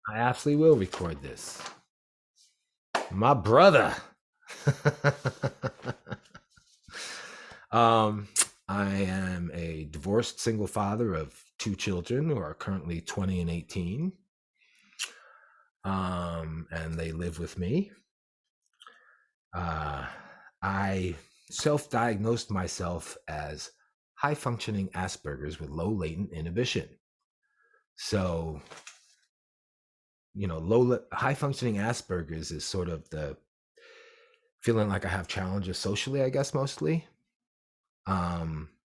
I absolutely will record this. My brother. um, I am a divorced single father of two children who are currently 20 and 18. And they live with me. Uh, I self diagnosed myself as high functioning Asperger's with low latent inhibition. So, high functioning Asperger's is sort of the feeling like I have challenges socially, I guess, mostly.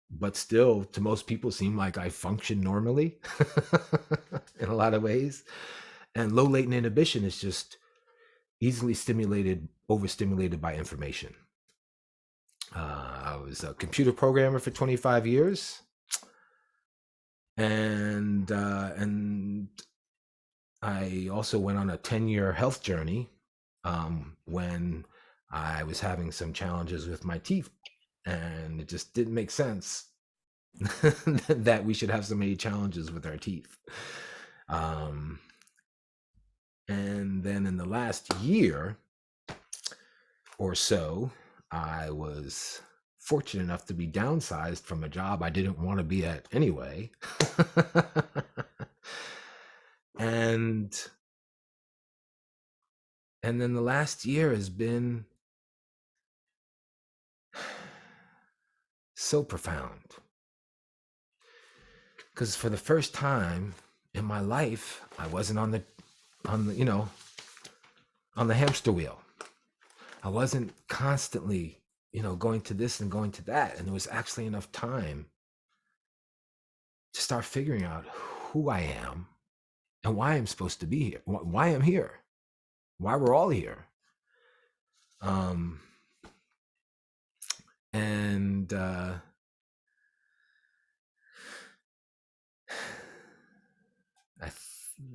But still, to most people, seem like I function normally in a lot of ways. And low latent inhibition is just easily stimulated, overstimulated by information. I was a computer programmer for 25 years, and I also went on a 10-year health journey when I was having some challenges with my teeth, and it just didn't make sense that we should have so many challenges with our teeth. Um, and then in the last year or so, I was fortunate enough to be downsized from a job I didn't want to be at anyway. and and then the last year has been so profound, because for the first time in my life, I wasn't on the on the hamster wheel. I wasn't constantly, going to this and going to that. And there was actually enough time to start figuring out who I am and why I'm supposed to be here, why I'm here, why we're all here. Um, and I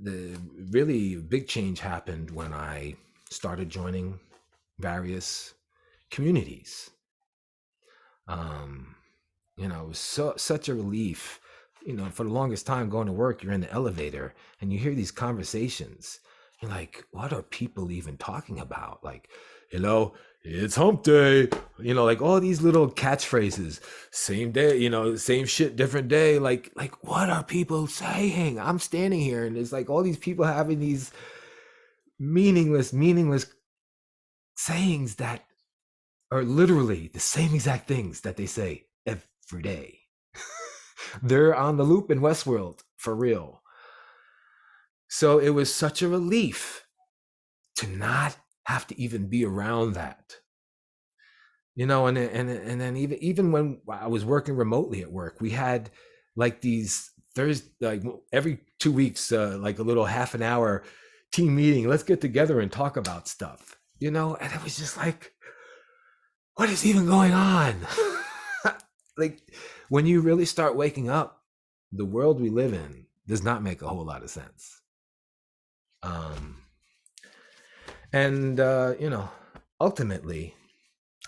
the really big change happened when I started joining various communities. Um, it was such a relief. For the longest time going to work, you're in the elevator and you hear these conversations. You're like, what are people even talking about? Like, it's hump day. Like all these little catchphrases. Same day, same shit, different day. Like what are people saying? I'm standing here and it's like all these people having these meaningless sayings that are literally the same exact things that they say every day. They're on the loop in Westworld for real. So it was such a relief to not have to even be around that. And then even when I was working remotely at work, we had like these Thursday, like every 2 weeks, like a little half an hour team meeting. Let's get together and talk about stuff. And it was just like, what is even going on? Like when you really start waking up, the world we live in does not make a whole lot of sense. Um, and ultimately,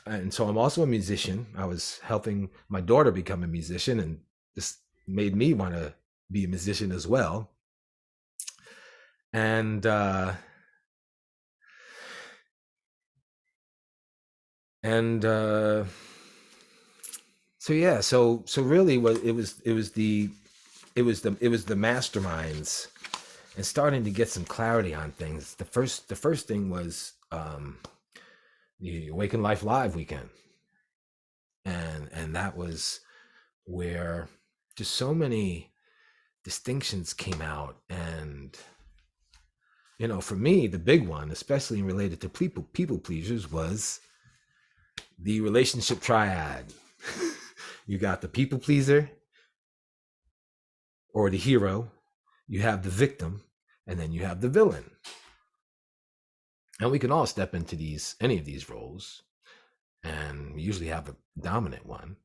and so I'm also a musician. I was helping my daughter become a musician, and this made me want to be a musician as well. And and so yeah, so really, what it was the masterminds and starting to get some clarity on things. The first thing was the Awaken Life Live weekend, and that was where just so many distinctions came out. And for me, the big one, especially related to people pleasers, was the relationship triad. You got the people pleaser or the hero, you have the victim, and then you have the villain. And we can all step into any of these roles, and we usually have a dominant one.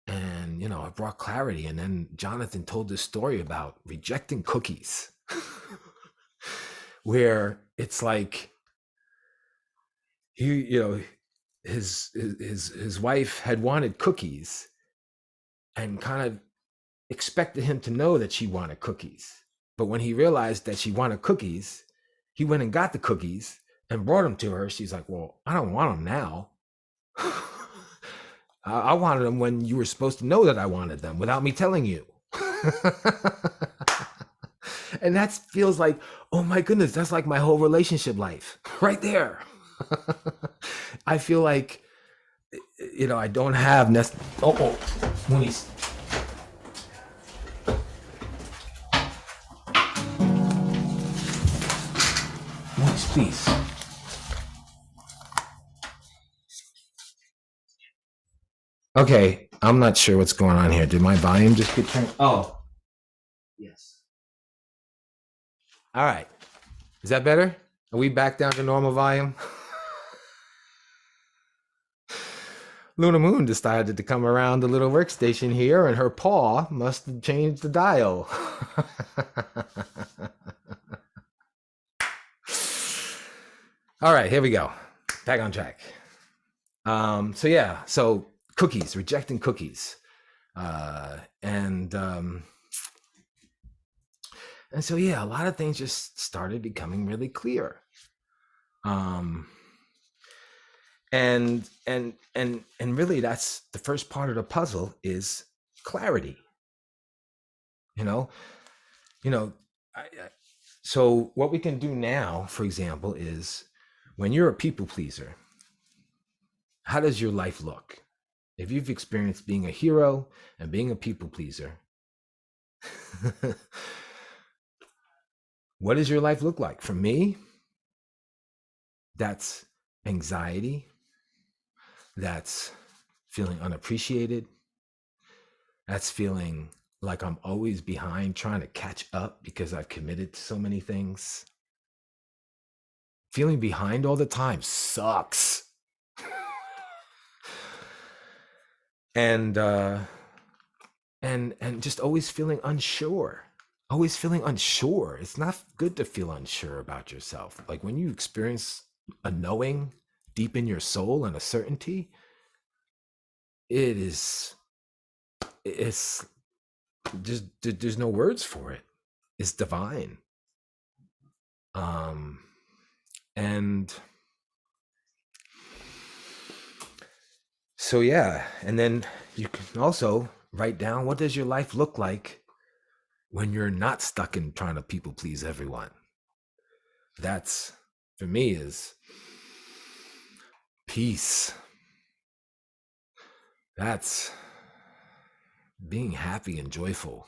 And it brought clarity. And then Jonathan told this story about rejecting cookies, where it's like his wife had wanted cookies and kind of expected him to know that she wanted cookies. But when he realized that she wanted cookies, he went and got the cookies and brought them to her. She's like, well, I don't want them now. I wanted them when you were supposed to know that I wanted them without me telling you. And that feels like, oh my goodness, that's like my whole relationship life right there. I feel like, I don't have when he's please. Okay, I'm not sure what's going on here. Did my volume just get turned? Oh, yes. All right. Is that better? Are we back down to normal volume? Luna Moon decided to come around the little workstation here, and her paw must have changed the dial. All right, here we go. Back on track. So cookies, rejecting cookies. And so, a lot of things just started becoming really clear. And really that's the first part of the puzzle is clarity. So what we can do now, for example, is when you're a people pleaser, how does your life look? If you've experienced being a hero and being a people pleaser, what does your life look like? For me, that's anxiety. That's feeling unappreciated. That's feeling like I'm always behind, trying to catch up because I've committed to so many things. Feeling behind all the time sucks. And just always feeling unsure. It's not good to feel unsure about yourself. Like when you experience a knowing deep in your soul and a certainty, it's just, there's no words for it. It's divine. And so, and then you can also write down, what does your life look like when you're not stuck in trying to people please everyone? That's, for me, is peace. That's being happy and joyful.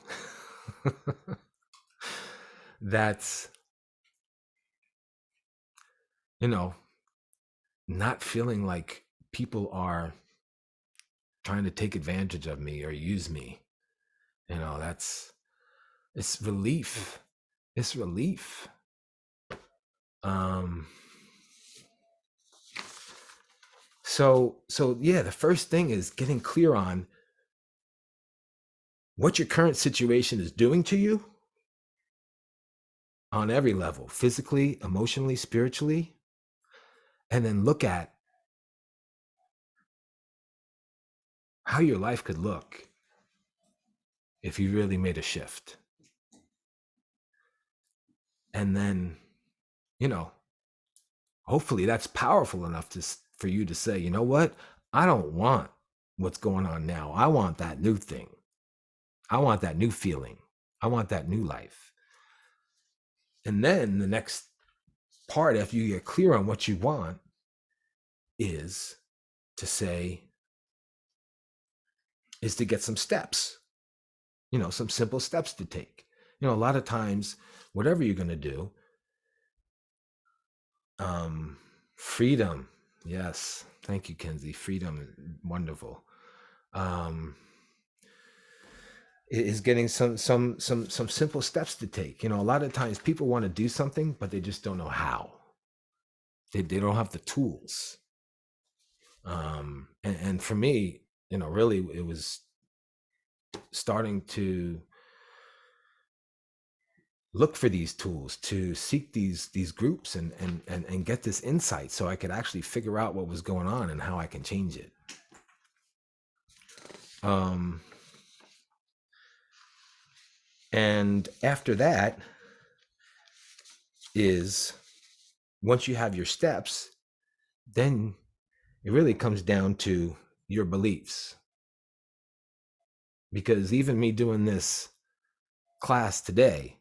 That's, not feeling like people are trying to take advantage of me or use me. It's relief. It's relief. So the first thing is getting clear on what your current situation is doing to you on every level, physically, emotionally, spiritually, and then look at how your life could look if you really made a shift. And then, hopefully that's powerful enough for you to say, you know what? I don't want what's going on now. I want that new thing. I want that new feeling. I want that new life. And then the next part, after you get clear on what you want, is to get some steps, some simple steps to take. A lot of times, whatever you're going to do, freedom. Yes. Thank you, Kenzie. Freedom. Wonderful. Is getting some simple steps to take. A lot of times people want to do something, but they just don't know how. They don't have the tools. And for me, really it was starting to look for these tools, to seek these groups and get this insight so I could actually figure out what was going on and how I can change it. And after that, is once you have your steps, then it really comes down to your beliefs. Because even me doing this class today,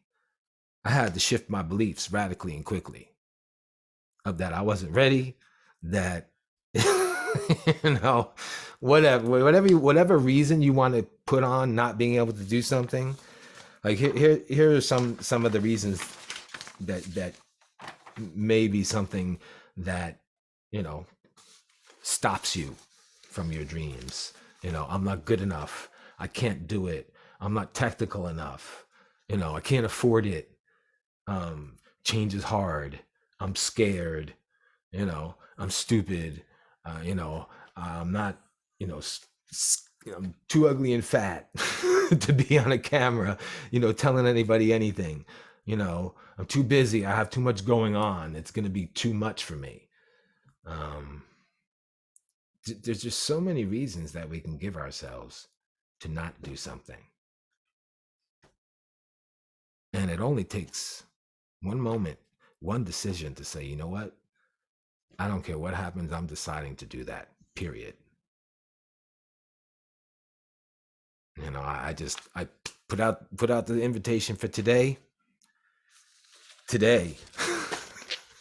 I had to shift my beliefs radically and quickly of that I wasn't ready, that you know, whatever reason you want to put on not being able to do something. Like here are some of the reasons that may be something that, you know, stops you from your dreams. You know, I'm not good enough. I can't do it. I'm not technical enough. You know, I can't afford it. Change is hard. I'm scared. You know, I'm stupid. You know, I'm not, you know, I'm too ugly and fat to be on a camera, you know, telling anybody anything. You know, I'm too busy. I have too much going on. It's going to be too much for me. Um, there's just so many reasons that we can give ourselves to not do something. And it only takes one moment, one decision to say, you know what? I don't care what happens. I'm deciding to do that, period. You know, I put out the invitation for today. Today.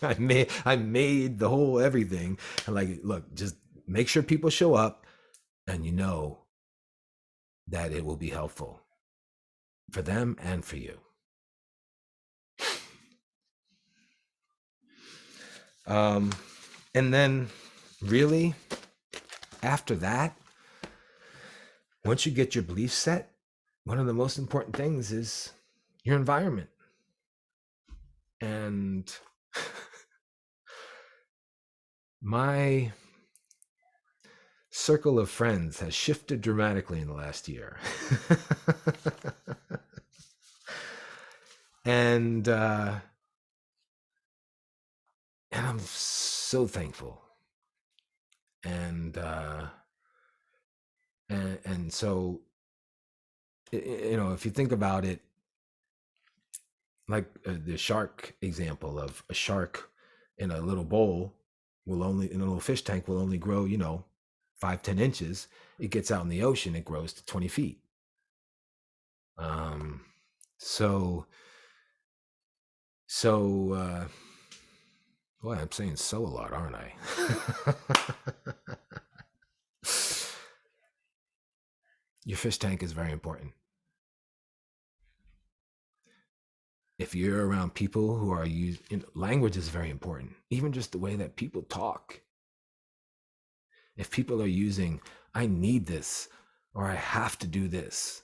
I made the whole everything. And like, look, just make sure people show up, and you know that it will be helpful for them and for you. And then really after that, once you get your beliefs set, one of the most important things is your environment. And my circle of friends has shifted dramatically in the last year. and I'm so thankful. And so, you know, if you think about it, like the shark example of a shark in a little bowl will only, in a little fish tank, will only grow, you know, 5-10 inches. It gets out in the ocean, it grows to 20 feet. um so boy, I'm saying so a lot, aren't I? Your fish tank is very important. If you're around people who are using, you know, language is very important. Even just the way that people talk. If people are using, I need this, or I have to do this,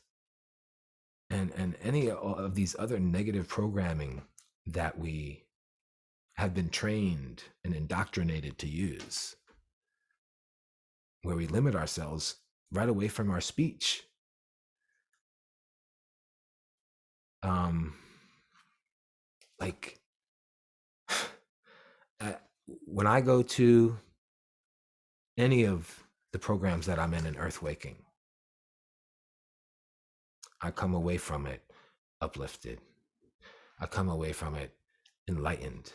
and any of these other negative programming that we have been trained and indoctrinated to use, where we limit ourselves right away from our speech. Um, like when I go to any of the programs that I'm in Earth Waking, I come away from it uplifted. I come away from it enlightened.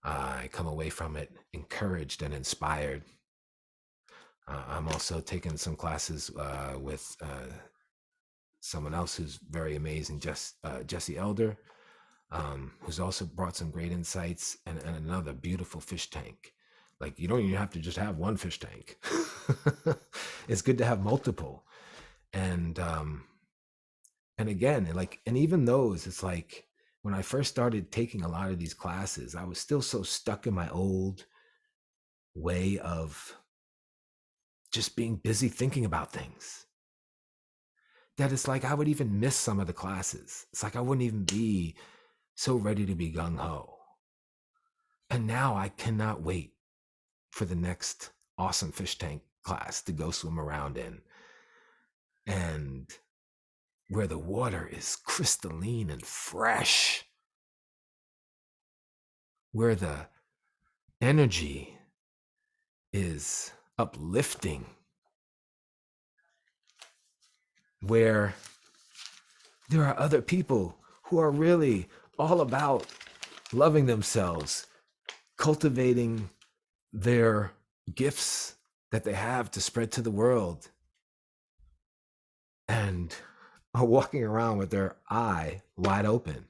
I come away from it encouraged and inspired. I'm also taking some classes with someone else who's very amazing, Jesse Elder, who's also brought some great insights, and another beautiful fish tank. Like, you don't even have to just have one fish tank. It's good to have multiple. And again, like, and even those, it's like when I first started taking a lot of these classes, I was still so stuck in my old way of just being busy thinking about things that it's like I would even miss some of the classes. It's like I wouldn't even be so ready to be gung-ho. And now I cannot wait for the next awesome fish tank class to go swim around in, and where the water is crystalline and fresh, where the energy is uplifting, where there are other people who are really all about loving themselves, cultivating their gifts that they have to spread to the world, and are walking around with their eye wide open.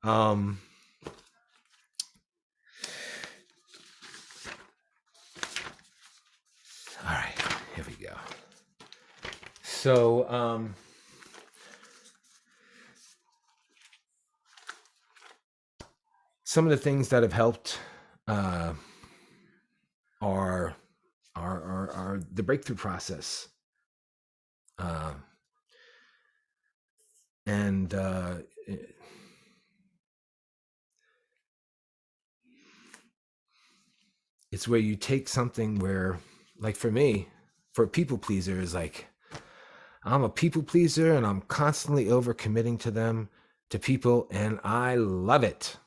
um, all right, here we go. So, some of the things that have helped are the breakthrough process, and it's where you take something where, like for me, for a people pleaser, is like I'm a people pleaser and I'm constantly over committing to them, to people, and I love it.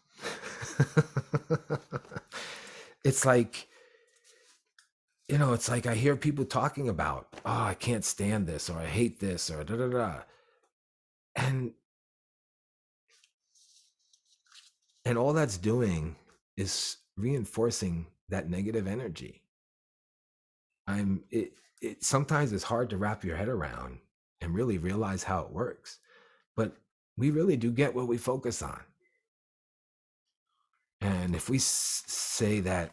It's like, it's like I hear people talking about, oh, I can't stand this, or I hate this, or da da da. And all that's doing is reinforcing that negative energy. It sometimes it's hard to wrap your head around and really realize how it works, but we really do get what we focus on. And if we say that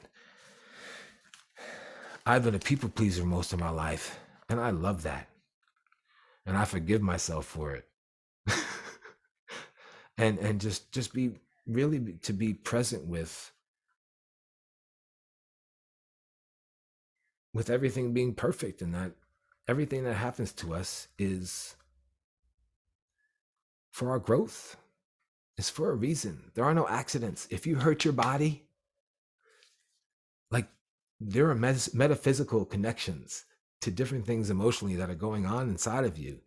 I've been a people pleaser most of my life, and I love that, and I forgive myself for it, and just be really to be present with everything being perfect, and that everything that happens to us is for our growth. It's for a reason. There are no accidents. If you hurt your body, like, there are metaphysical connections to different things emotionally that are going on inside of you,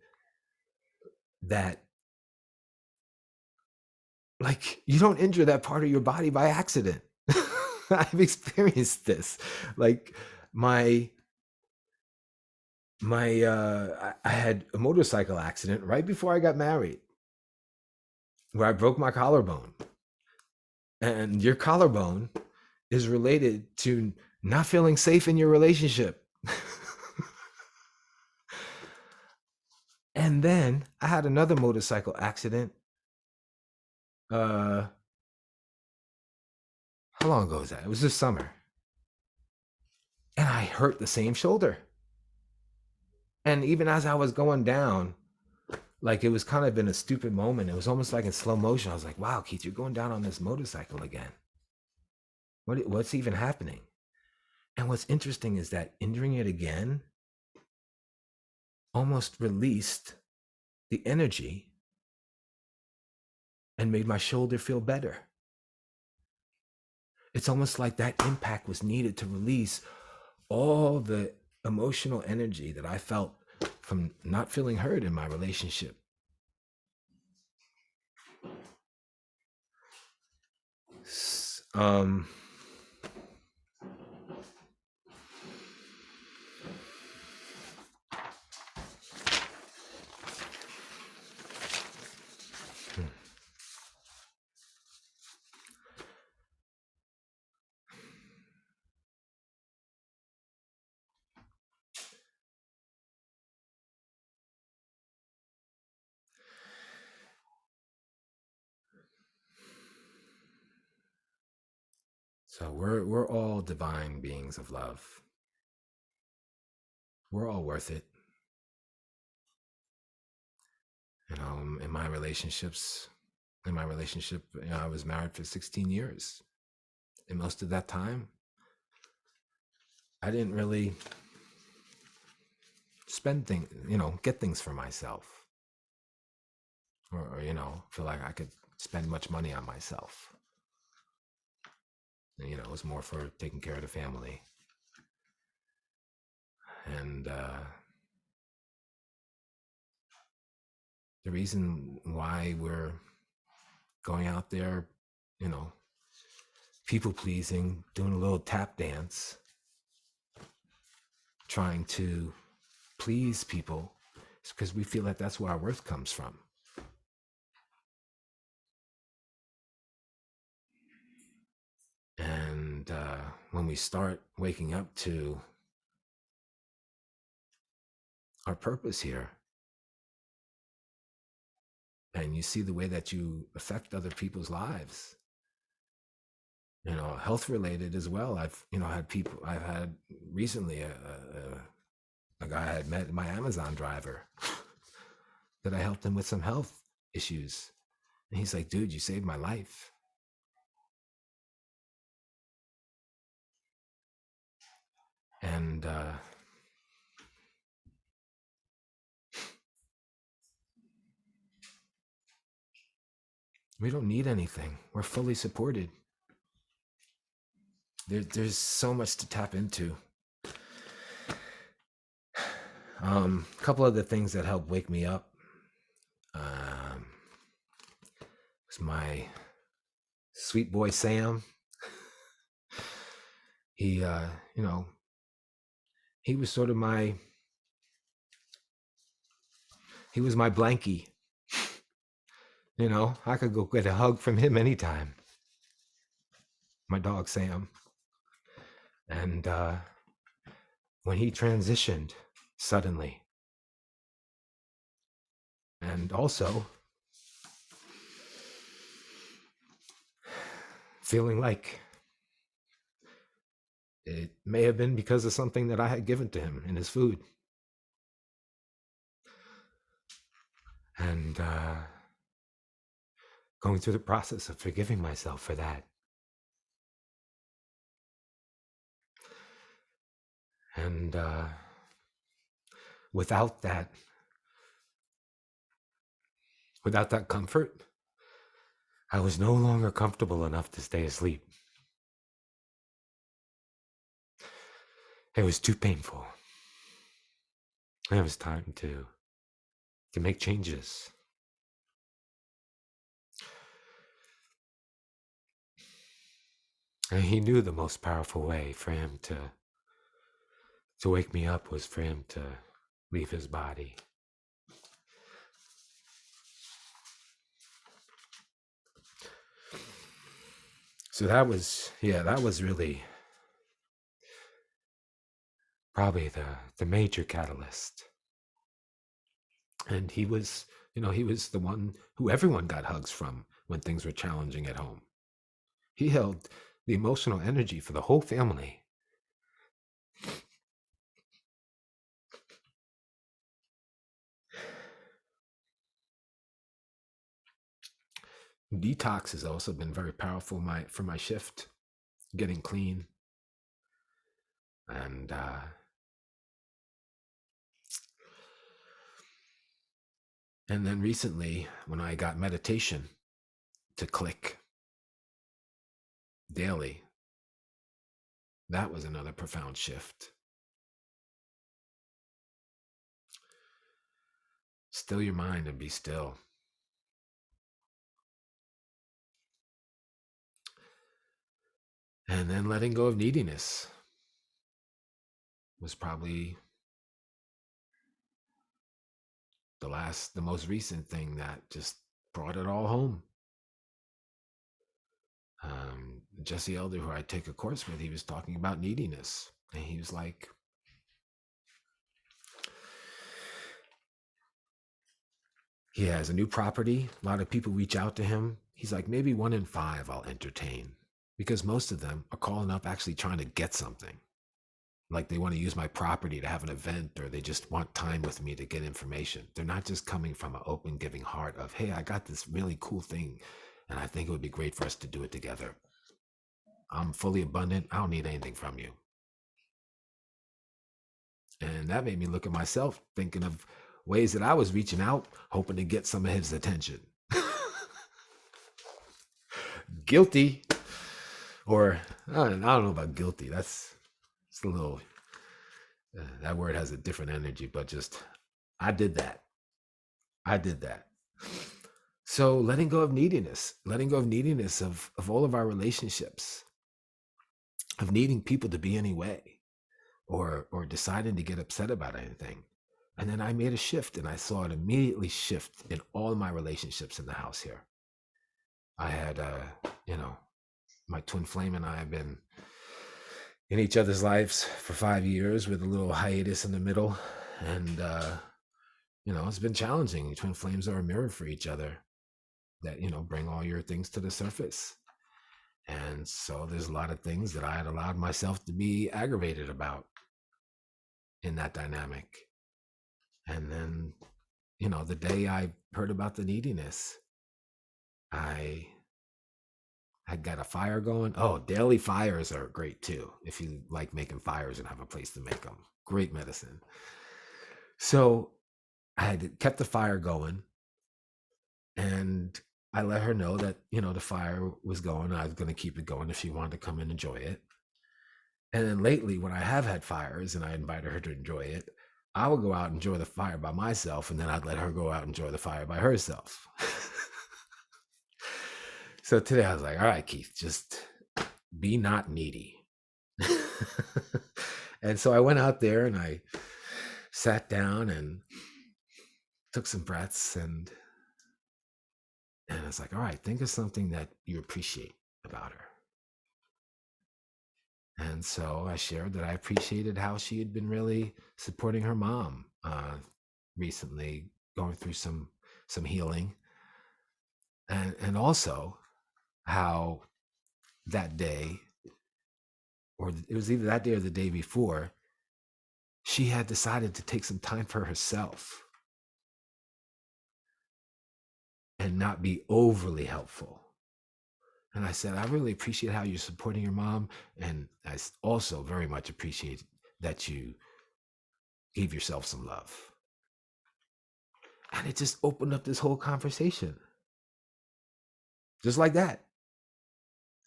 that, like, you don't injure that part of your body by accident. I've experienced this. Like, my I had a motorcycle accident right before I got married, where I broke my collarbone. And your collarbone is related to not feeling safe in your relationship. And then I had another motorcycle accident. How long ago was that? It was this summer. And I hurt the same shoulder. And even as I was going down, like, it was kind of in a stupid moment. It was almost like in slow motion. I was like, wow, Keith, you're going down on this motorcycle again. What's even happening? And what's interesting is that injuring it again almost released the energy and made my shoulder feel better. It's almost like that impact was needed to release all the emotional energy that I felt from not feeling heard in my relationship. Um, so we're all divine beings of love. We're all worth it. In my relationship, I was married for 16 years. And most of that time, I didn't really spend things, get things for myself. Or feel like I could spend much money on myself. It was more for taking care of the family. And the reason why we're going out there, people pleasing, doing a little tap dance, trying to please people, because we feel that that's where our worth comes from. And when we start waking up to our purpose here, and you see the way that you affect other people's lives, health related as well. I've had recently a guy I had met, my Amazon driver, that I helped him with some health issues. And he's like, dude, you saved my life. And we don't need anything. We're fully supported. There's so much to tap into. A couple of the things that helped wake me up was my sweet boy Sam. He, he was sort of he was my blankie. I could go get a hug from him anytime. My dog Sam. And when he transitioned suddenly, and also feeling like it may have been because of something that I had given to him in his food. And going through the process of forgiving myself for that. And without that comfort, I was no longer comfortable enough to stay asleep. It was too painful. It was time to make changes. And he knew the most powerful way for him to wake me up was for him to leave his body. So that was really probably the major catalyst. And he was the one who everyone got hugs from when things were challenging at home. He held the emotional energy for the whole family. Detox has also been very powerful for my shift, getting clean. And then recently, when I got meditation to click daily, that was another profound shift. Still your mind and be still. And then letting go of neediness was probably the most recent thing that just brought it all home. Jesse Elder, who I take a course with, he was talking about neediness. And he was like, he has a new property. A lot of people reach out to him. He's like, maybe 1 in 5 I'll entertain, because most of them are calling up actually trying to get something. Like they want to use my property to have an event, or they just want time with me to get information. They're not just coming from an open, giving heart of, hey, I got this really cool thing, and I think it would be great for us to do it together. I'm fully abundant. I don't need anything from you. And that made me look at myself, thinking of ways that I was reaching out, hoping to get some of his attention. Guilty. Or, I don't know about guilty. It's a little, that word has a different energy, but just, I did that. So letting go of neediness of all of our relationships, of needing people to be any way, or deciding to get upset about anything. And then I made a shift, and I saw it immediately shift in all of my relationships in the house here. I had, you know, my twin flame and I have been in each other's lives for 5 years with a little hiatus in the middle. And, it's been challenging. Twin flames are a mirror for each other that, bring all your things to the surface. And so there's a lot of things that I had allowed myself to be aggravated about in that dynamic. And then, the day I heard about the neediness, I got a fire going. Oh, daily fires are great too. If you like making fires and have a place to make them, great medicine. So I had kept the fire going, and I let her know that, the fire was going. I was going to keep it going if she wanted to come and enjoy it. And then lately, when I have had fires and I invited her to enjoy it, I would go out and enjoy the fire by myself, and then I'd let her go out and enjoy the fire by herself. So today I was like, all right, Keith, just be not needy. And so I went out there and I sat down and took some breaths, and I was like, all right, think of something that you appreciate about her. And so I shared that I appreciated how she had been really supporting her mom recently, going through some healing, and also how that day, or it was either that day or the day before, she had decided to take some time for herself and not be overly helpful. And I said, I really appreciate how you're supporting your mom. And I also very much appreciate that you gave yourself some love. And it just opened up this whole conversation. Just like that.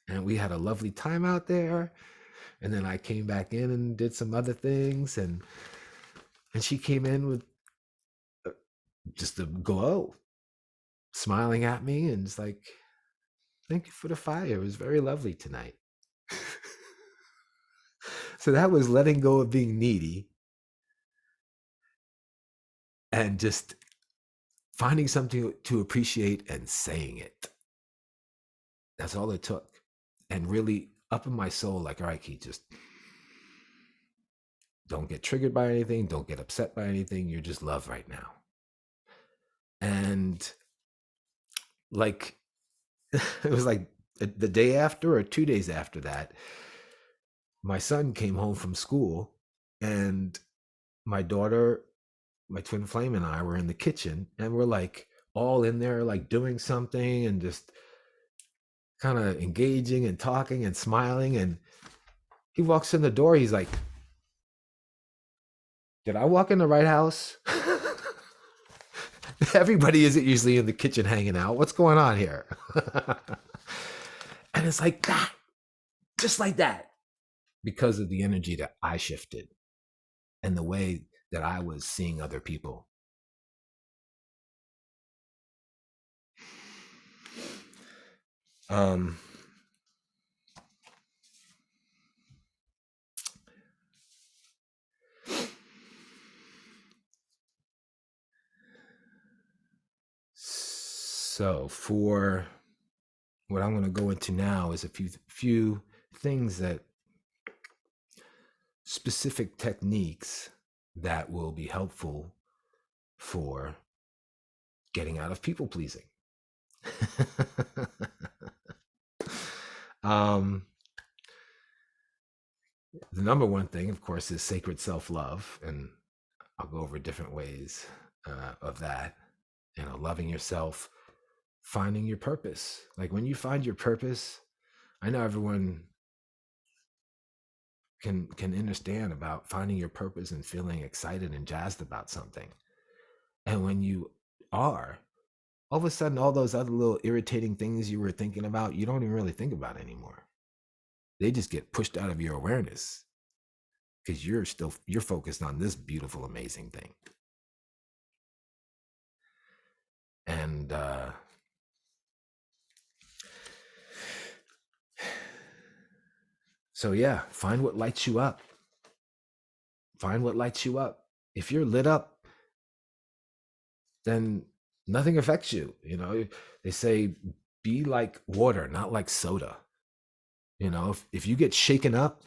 And we had a lovely time out there. And then I came back in and did some other things. And she came in with just a glow, smiling at me, and it's like, thank you for the fire. It was very lovely tonight. So that was letting go of being needy and just finding something to appreciate and saying it. That's all it took. And really up in my soul, like, all right, Keith, just don't get triggered by anything. Don't get upset by anything. You're just love right now. And like, it was like the day after or 2 days after that, my son came home from school, and my daughter, my twin flame, and I were in the kitchen, and we're like all in there, like doing something and just kind of engaging and talking and smiling. And he walks in the door. He's like, did I walk in the right house? Everybody isn't usually in the kitchen hanging out. What's going on here? And it's like that, just like that, because of the energy that I shifted and the way that I was seeing other people. So for what I'm going to go into now is a few things, that specific techniques that will be helpful for getting out of people pleasing. The number one thing, of course, is sacred self-love, and I'll go over different ways of that. Loving yourself, finding your purpose. Like when you find your purpose, I know everyone can understand about finding your purpose and feeling excited and jazzed about something. And when you are, all of a sudden, all those other little irritating things you were thinking about, you don't even really think about anymore. They just get pushed out of your awareness because you're focused on this beautiful, amazing thing. And so yeah, find what lights you up. Find what lights you up. If you're lit up then nothing affects you. You know, they say be like water, not like soda. You know, if you get shaken up,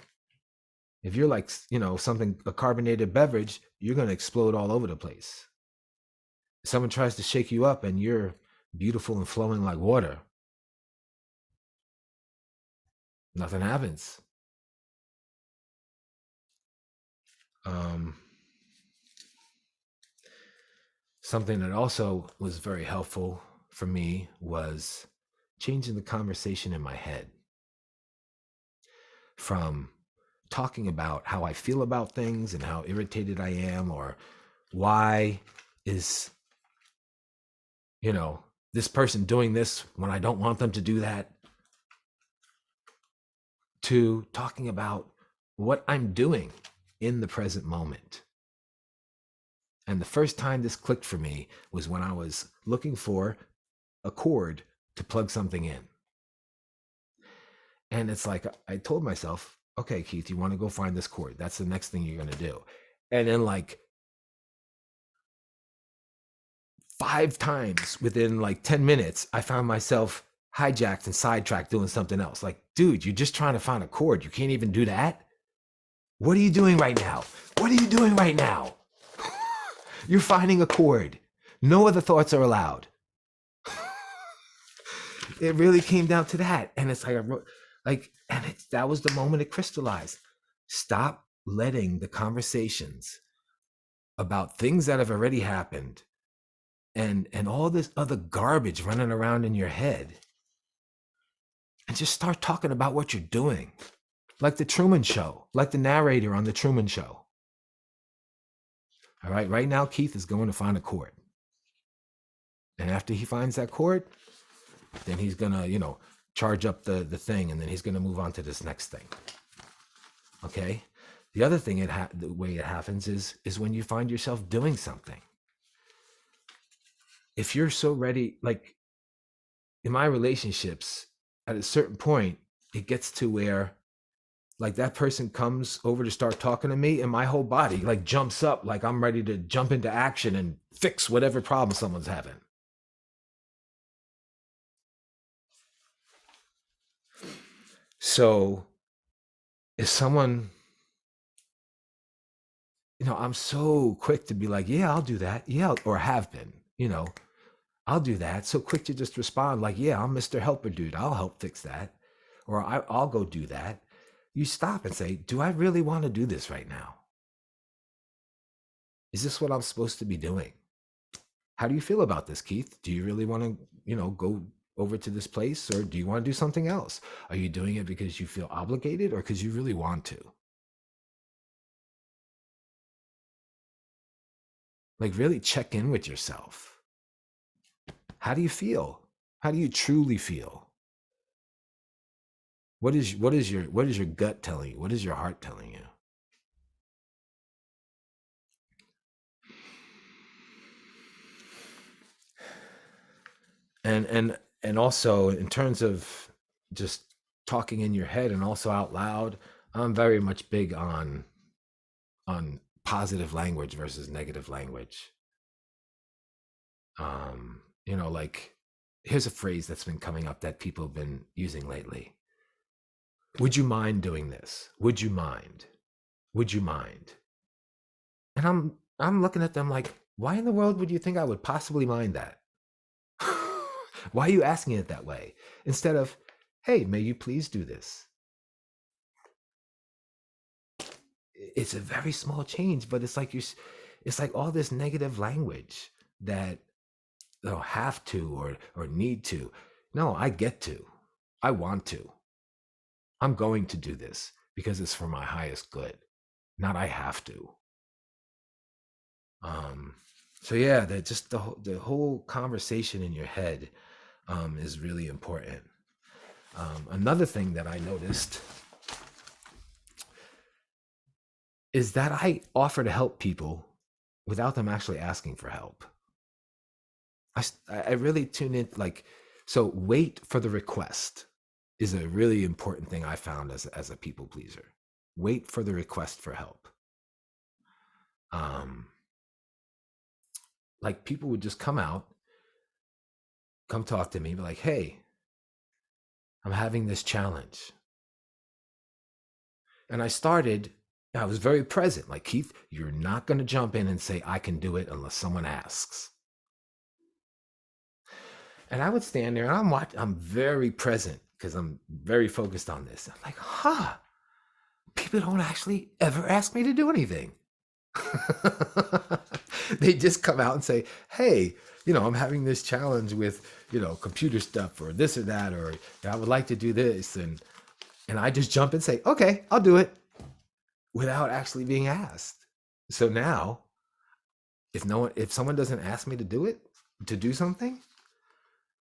if you're like, something, a carbonated beverage, you're going to explode all over the place. If someone tries to shake you up and you're beautiful and flowing like water, nothing happens. Um, Something that also was very helpful for me was changing the conversation in my head from talking about how I feel about things and how irritated I am, or why is, this person doing this when I don't want them to do that, to talking about what I'm doing in the present moment. And the first time this clicked for me was when I was looking for a cord to plug something in. And it's like, I told myself, okay, Keith, you want to go find this cord. That's the next thing you're going to do. And then, like, 5 times within like 10 minutes, I found myself hijacked and sidetracked doing something else. Like, dude, you're just trying to find a cord. You can't even do that. What are you doing right now? What are you doing right now? You're finding a cord. No other thoughts are allowed. It really came down to that. And it's like, that was the moment it crystallized. Stop letting the conversations about things that have already happened and all this other garbage running around in your head, and just start talking about what you're doing. Like the Truman Show, like the narrator on the Truman Show. All right, right now, Keith is going to find a cord. And after he finds that cord, then he's going to, charge up the thing, and then he's going to move on to this next thing. Okay? The other thing, the way it happens is when you find yourself doing something. If you're so ready, like in my relationships, at a certain point, it gets to where, like, that person comes over to start talking to me and my whole body like jumps up, like I'm ready to jump into action and fix whatever problem someone's having. So if someone, I'm so quick to be like, yeah, I'll do that. Yeah, or have been, I'll do that. So quick to just respond like, yeah, I'm Mr. Helper Dude. I'll help fix that. Or I'll go do that. You stop and say, do I really want to do this right now? Is this what I'm supposed to be doing? How do you feel about this, Keith? Do you really want to, go over to this place, or do you want to do something else? Are you doing it because you feel obligated or because you really want to? Like, really check in with yourself. How do you feel? How do you truly feel? What is your gut telling you? What is your heart telling you? And also, in terms of just talking in your head and also out loud, I'm very much big on positive language versus negative language. Like, here's a phrase that's been coming up that people have been using lately. Would you mind doing this? Would you mind? Would you mind? And I'm looking at them like, why in the world would you think I would possibly mind that? Why are you asking it that way? Instead of, hey, may you please do this? It's a very small change, but it's like it's like all this negative language that have to or need to. No, I get to. I want to. I'm going to do this because it's for my highest good, not I have to. So yeah, just the whole conversation in your head is really important. Another thing that I noticed is that I offer to help people without them actually asking for help. I really tune in, like, so wait for the request is a really important thing I found as a people pleaser. Wait for the request for help. like people would just come talk to me, be like, hey, I'm having this challenge. And I was very present. Like, Keith, you're not going to jump in and say, I can do it unless someone asks. And I would stand there and I'm very present because I'm very focused on this. I'm like, people don't actually ever ask me to do anything. They just come out and say, hey, I'm having this challenge with, computer stuff or this or that, or I would like to do this. And I just jump and say, okay, I'll do it without actually being asked. So now if someone doesn't ask me to do something,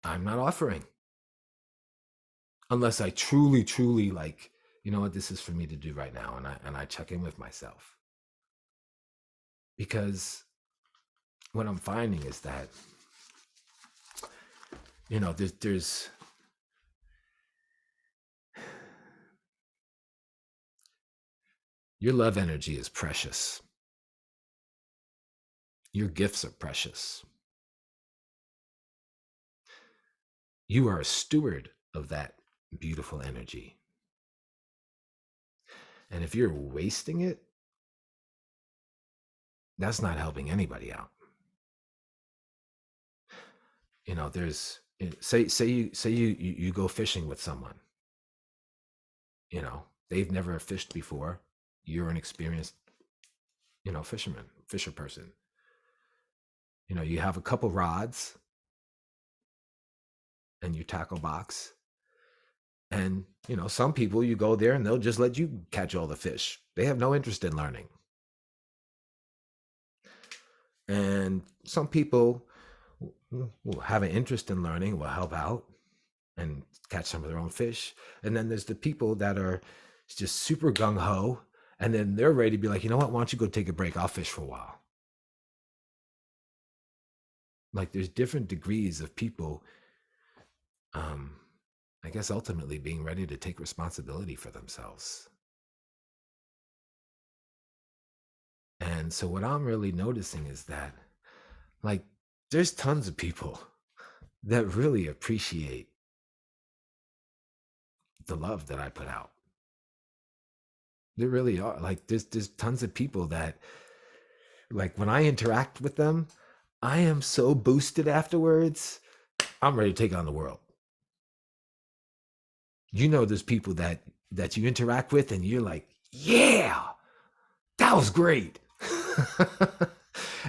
I'm not offering. Unless I truly, truly like, you know what, this is for me to do right now. And I check in with myself. Because what I'm finding is that, there's your love energy is precious. Your gifts are precious. You are a steward of that beautiful energy. And if you're wasting it, that's not helping anybody out. There's say you go fishing with someone. They've never fished before. You're an experienced, fisher person. You have a couple rods and you tackle box. And, some people, you go there and they'll just let you catch all the fish. They have no interest in learning. And some people will have an interest in learning, will help out and catch some of their own fish. And then there's the people that are just super gung-ho. And then they're ready to be like, you know what? Why don't you go take a break? I'll fish for a while. Like, there's different degrees of people, I guess, ultimately being ready to take responsibility for themselves. And so what I'm really noticing is that, like, there's tons of people that really appreciate the love that I put out. There really are. Like, there's tons of people that, like, when I interact with them, I am so boosted afterwards. I'm ready to take on the world. There's people that you interact with and you're like, yeah, that was great.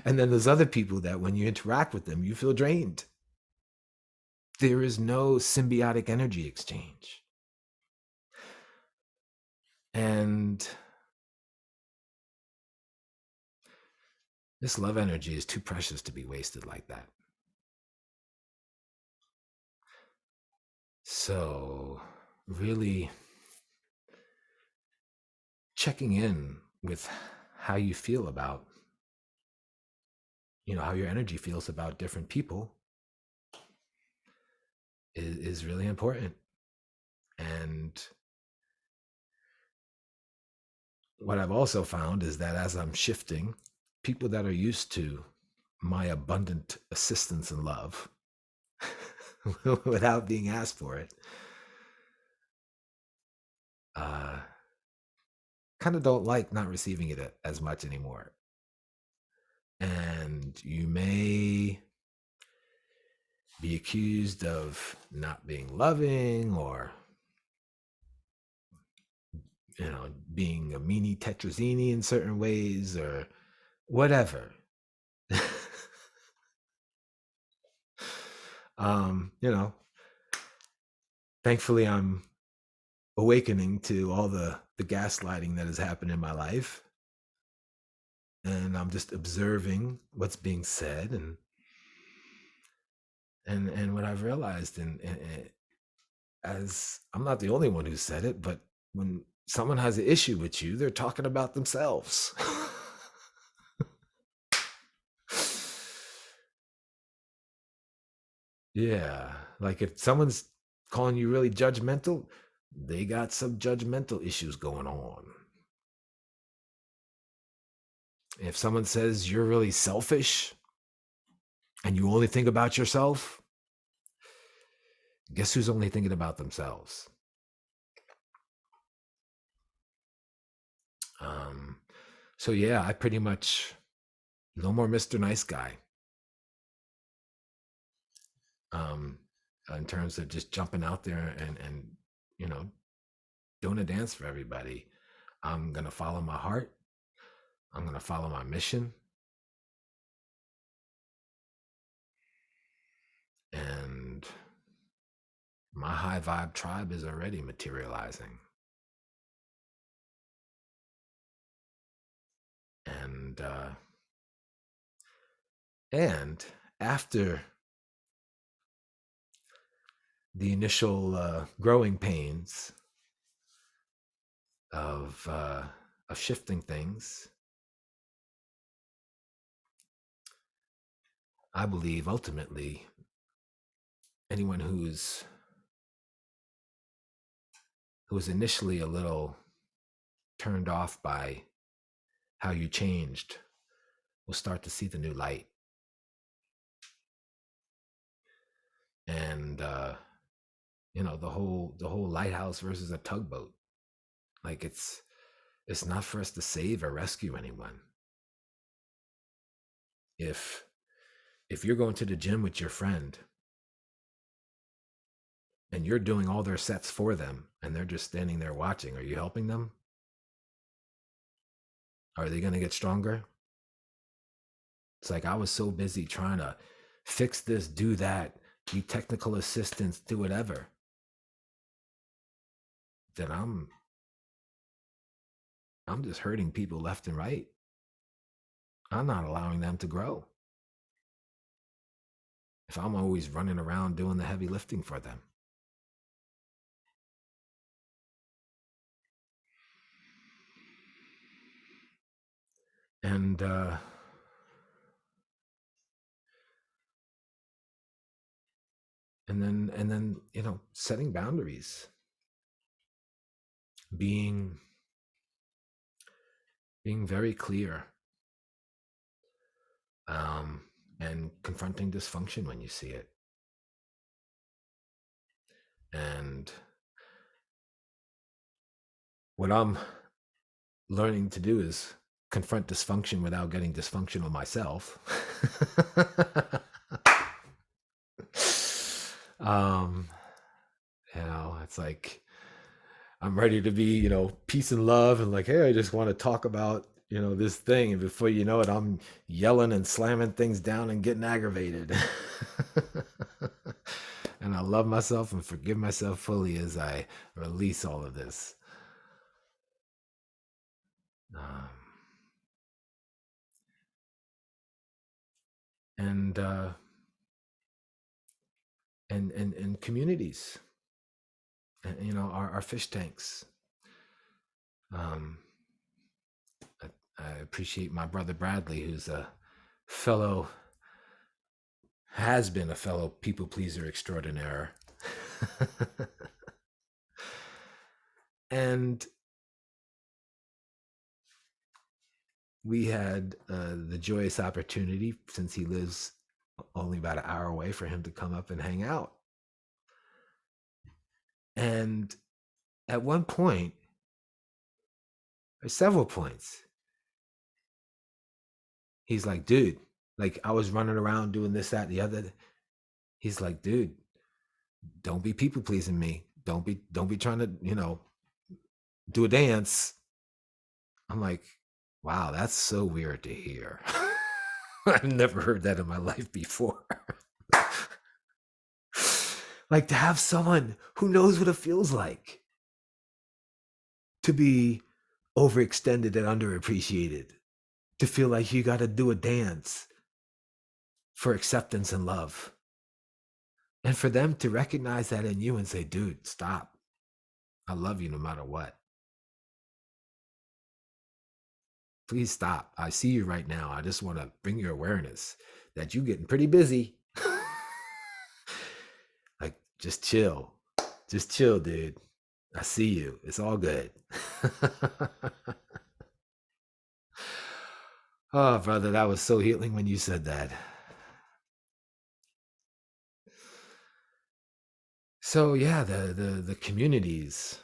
And then there's other people that when you interact with them, you feel drained. There is no symbiotic energy exchange. And this love energy is too precious to be wasted like that. So, really checking in with how you feel about, how your energy feels about different people is really important. And what I've also found is that as I'm shifting, people that are used to my abundant assistance and love without being asked for it, kind of don't like not receiving it as much anymore. And you may be accused of not being loving or, being a mini tetrazzini in certain ways or whatever. Thankfully I'm awakening to all the gaslighting that has happened in my life. And I'm just observing what's being said and what I've realized and as I'm not the only one who said it, but when someone has an issue with you, they're talking about themselves. Yeah. Like if someone's calling you really judgmental, they got some judgmental issues going on. If someone says you're really selfish, and you only think about yourself, guess who's only thinking about themselves? Um, so yeah, I pretty much no more Mr. Nice Guy. Um, in terms of just jumping out there and you know doing a dance for everybody. I'm gonna follow my heart. I'm gonna follow my mission, and my high vibe tribe is already materializing. And and after the initial growing pains of uh, of shifting things, I believe ultimately anyone who was initially a little turned off by how you changed will start to see the new light. And the whole lighthouse versus a tugboat. Like it's not for us to save or rescue anyone. If if you're going to the gym with your friend and you're doing all their sets for them and they're just standing there watching, are you helping them? Are they going to get stronger? It's like I was so busy trying to fix this, do that, be technical assistance, do whatever, that I'm just hurting people left and right. I'm not allowing them to grow if I'm always running around doing the heavy lifting for them. And and then setting boundaries, being being very clear, um, and confronting dysfunction when you see it. And what I'm learning to do is confront dysfunction without getting dysfunctional myself. um, it's like I'm ready to be, peace and love, and like, hey, I just want to talk about, this thing. And before you know it, I'm yelling and slamming things down and getting aggravated. And I love myself and forgive myself fully as I release all of this. Um, and and communities, and, our fish tanks. Um, I appreciate my brother Bradley, who's a fellow, has been a fellow people pleaser extraordinaire. And we had the joyous opportunity, since he lives only about an hour away, for him to come up and hang out. And at one point, or several points, he's like, dude, like I was running around doing this, that, and the other. He's like, dude, don't be people pleasing me. Don't be trying to, do a dance. I'm like, wow, that's so weird to hear. I've never heard that in my life before. Like, to have someone who knows what it feels like to be overextended and underappreciated, to feel like you got to do a dance for acceptance and love. And for them to recognize that in you and say, dude, stop. I love you no matter what. Please stop. I see you right now. I just want to bring your awareness that you're getting pretty busy. Like, just chill. Just chill, dude. I see you. It's all good. Oh, brother, that was so healing when you said that. So yeah, the the communities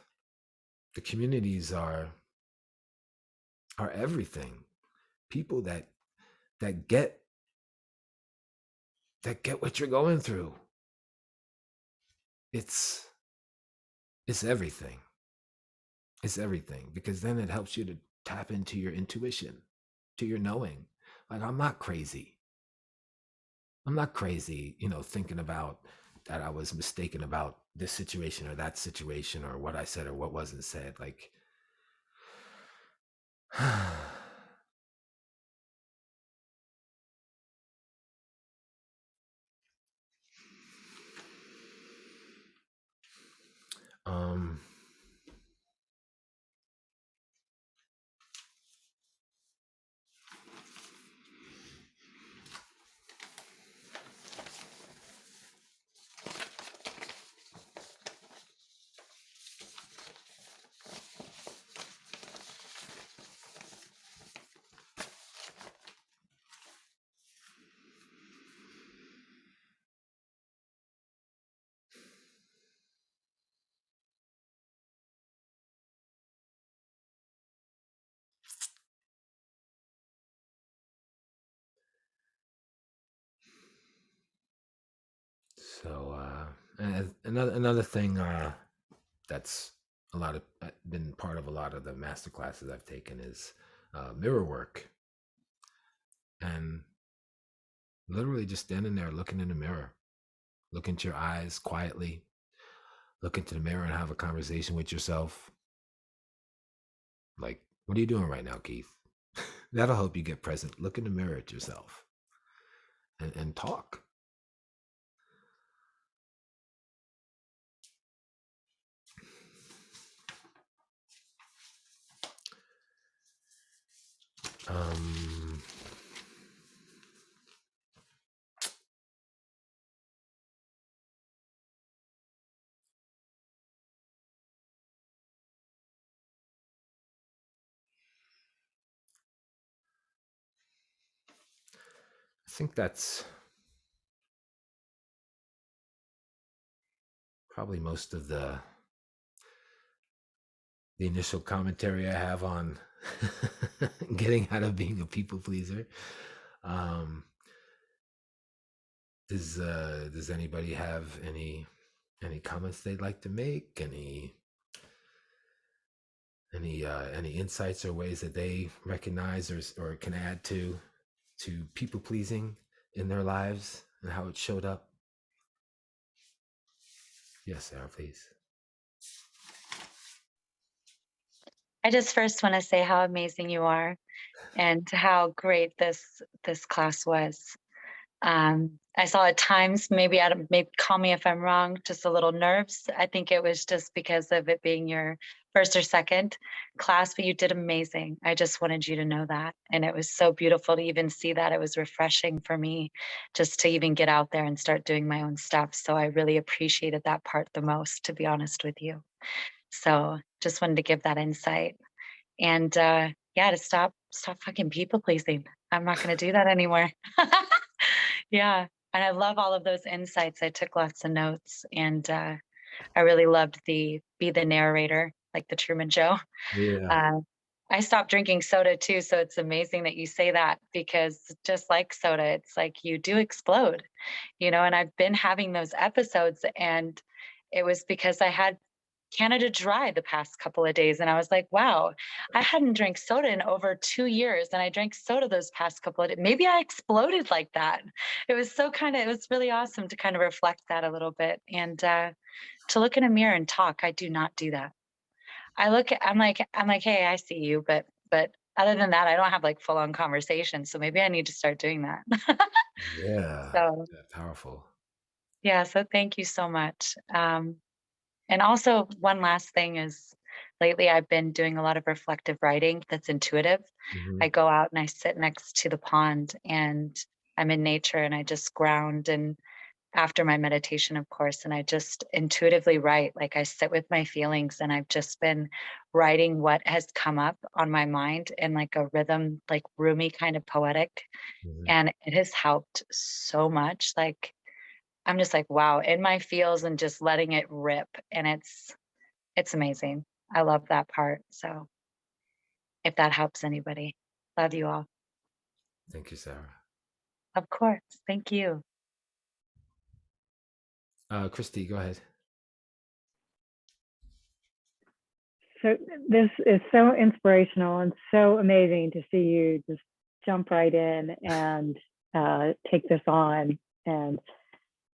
are everything. People that get that get what you're going through. It's it's everything. It's everything because then it helps you to tap into your intuition, to your knowing. Like I'm not crazy. I'm not crazy, thinking about that I was mistaken about this situation or that situation or what I said or what wasn't said. Like, um, so and another thing that's been part of a lot of the master classes I've taken is mirror work and literally just standing there looking in the mirror, look into your eyes quietly, look into the mirror and have a conversation with yourself. Like, what are you doing right now, Keith? That'll help you get present. Look in the mirror at yourself and talk. Um, I think that's probably most of the initial commentary I have on getting out of being a people pleaser. Um, does anybody have any comments they'd like to make? Any insights or ways that they recognize or can add to people pleasing in their lives and how it showed up? Yes, Sarah, please. I just first want to say how amazing you are and how great this class was. I saw at times, maybe maybe call me if I'm wrong, just a little nerves. I think it was just because of it being your first or second class, but you did amazing. I just wanted you to know that. And it was so beautiful to even see that. It was refreshing for me just to even get out there and start doing my own stuff. So I really appreciated that part the most, to be honest with you. So just wanted to give that insight. And yeah, to stop fucking people pleasing. I'm not going to do that anymore. Yeah. And I love all of those insights. I took lots of notes and I really loved the be the narrator, like the Truman Show. Yeah. Uh, I stopped drinking soda too. So it's amazing that you say that because just like soda, it's like you do explode, and I've been having those episodes and it was because I had Canada Dry the past couple of days. And I was like, wow, I hadn't drank soda in over 2 years. And I drank soda those past couple of days. Maybe I exploded like that. It was really awesome to kind of reflect that a little bit and to look in a mirror and talk. I do not do that. I'm like, hey, I see you. But other than that, I don't have like full on conversations. So maybe I need to start doing that. Yeah. So Yeah, powerful. yeah. So thank you so much. And also, one last thing is lately I've been doing a lot of reflective writing that's intuitive. Hmm. I go out and I sit next to the pond and I'm in nature and I just ground and after my meditation, of course, and I just intuitively write. Like I sit with my feelings and I've just been writing what has come up on my mind in like a rhythm, like roomy kind of poetic. Hmm. And it has helped so much. Like I'm just like, wow, in my feels and just letting it rip. And it's amazing. I love that part. So if that helps anybody, love you all. Thank you, Sarah. Of course. Thank you. Christy, go ahead. So this is so inspirational and so amazing to see you just jump right in and take this on. And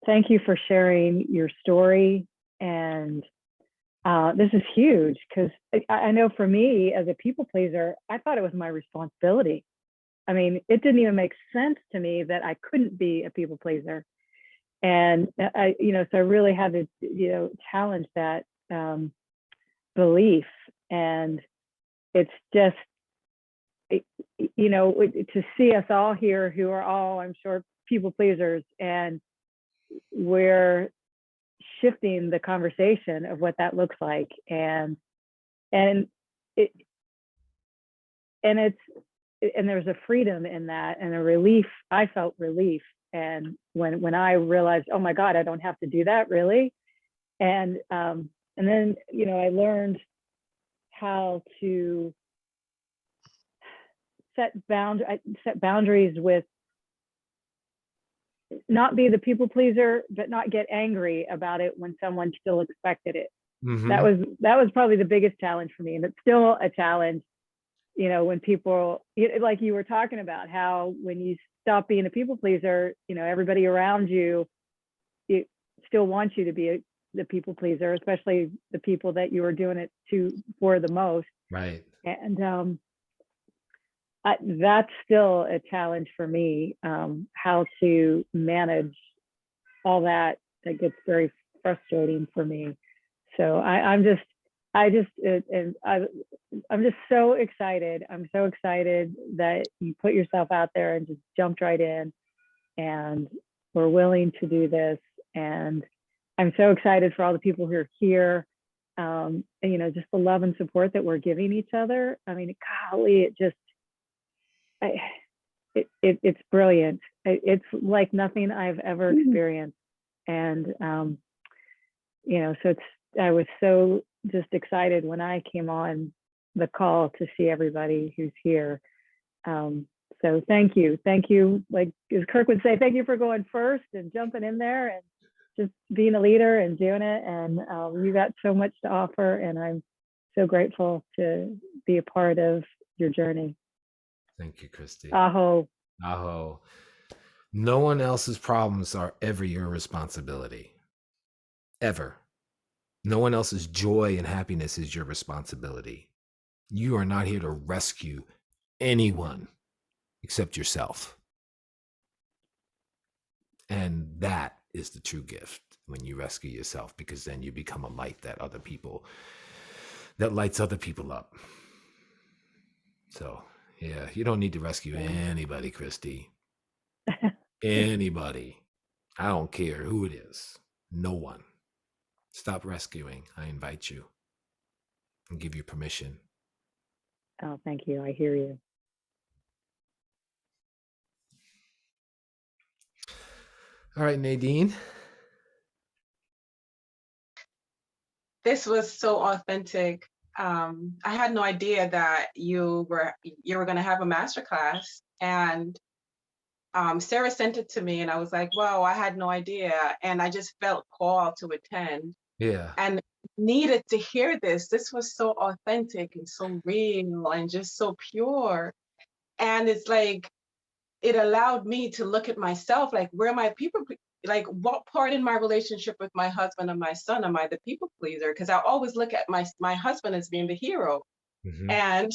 thank you for sharing your story. And this is huge because I know for me as a people pleaser, I thought it was my responsibility. I mean, it didn't even make sense to me that I couldn't be a people pleaser. And so I really had to, challenge that belief. And it's just, to see us all here who are all, I'm sure, people pleasers, and we're shifting the conversation of what that looks like. And it and it's and there's a freedom in that and a relief. I felt relief. And when I realized, oh my God, I don't have to do that really. And then, I learned how to set boundaries with, not be the people pleaser, but not get angry about it when someone still expected it. Mm-hmm. That was probably the biggest challenge for me. And it's still a challenge, when people, like you were talking about, how when you stop being a people pleaser, everybody around you, it still wants you to be the people pleaser, especially the people that you are doing it for the most. Right. And that's still a challenge for me, how to manage all that. That gets very frustrating for me. So I'm just so excited. I'm so excited that you put yourself out there and just jumped right in, and we're willing to do this. And I'm so excited for all the people who are here. And, just the love and support that we're giving each other. I mean, golly, it's brilliant. It's like nothing I've ever experienced. And, so I was so just excited when I came on the call to see everybody who's here. So thank you. Like as Kirk would say, thank you for going first and jumping in there and just being a leader and doing it. And you got so much to offer, and I'm so grateful to be a part of your journey. Thank you, Christy. Aho. Aho. No one else's problems are ever your responsibility. Ever. No one else's joy and happiness is your responsibility. You are not here to rescue anyone except yourself. And that is the true gift when you rescue yourself, because then you become a light that lights other people up. So, yeah, you don't need to rescue anybody, Christy. Anybody. I don't care who it is. No one. Stop rescuing. I invite you and give you permission. Oh, thank you. I hear you. All right, Nadine. This was so authentic. I had no idea that you were going to have a masterclass, and Sarah sent it to me, and I was like, "Wow, I had no idea," and I just felt called to attend. Yeah. And needed to hear this. This was so authentic and so real and just so pure. And it's like it allowed me to look at myself, like, where am I like, what part in my relationship with my husband and my son am I the people pleaser? Because I always look at my husband as being the hero. Mm-hmm. And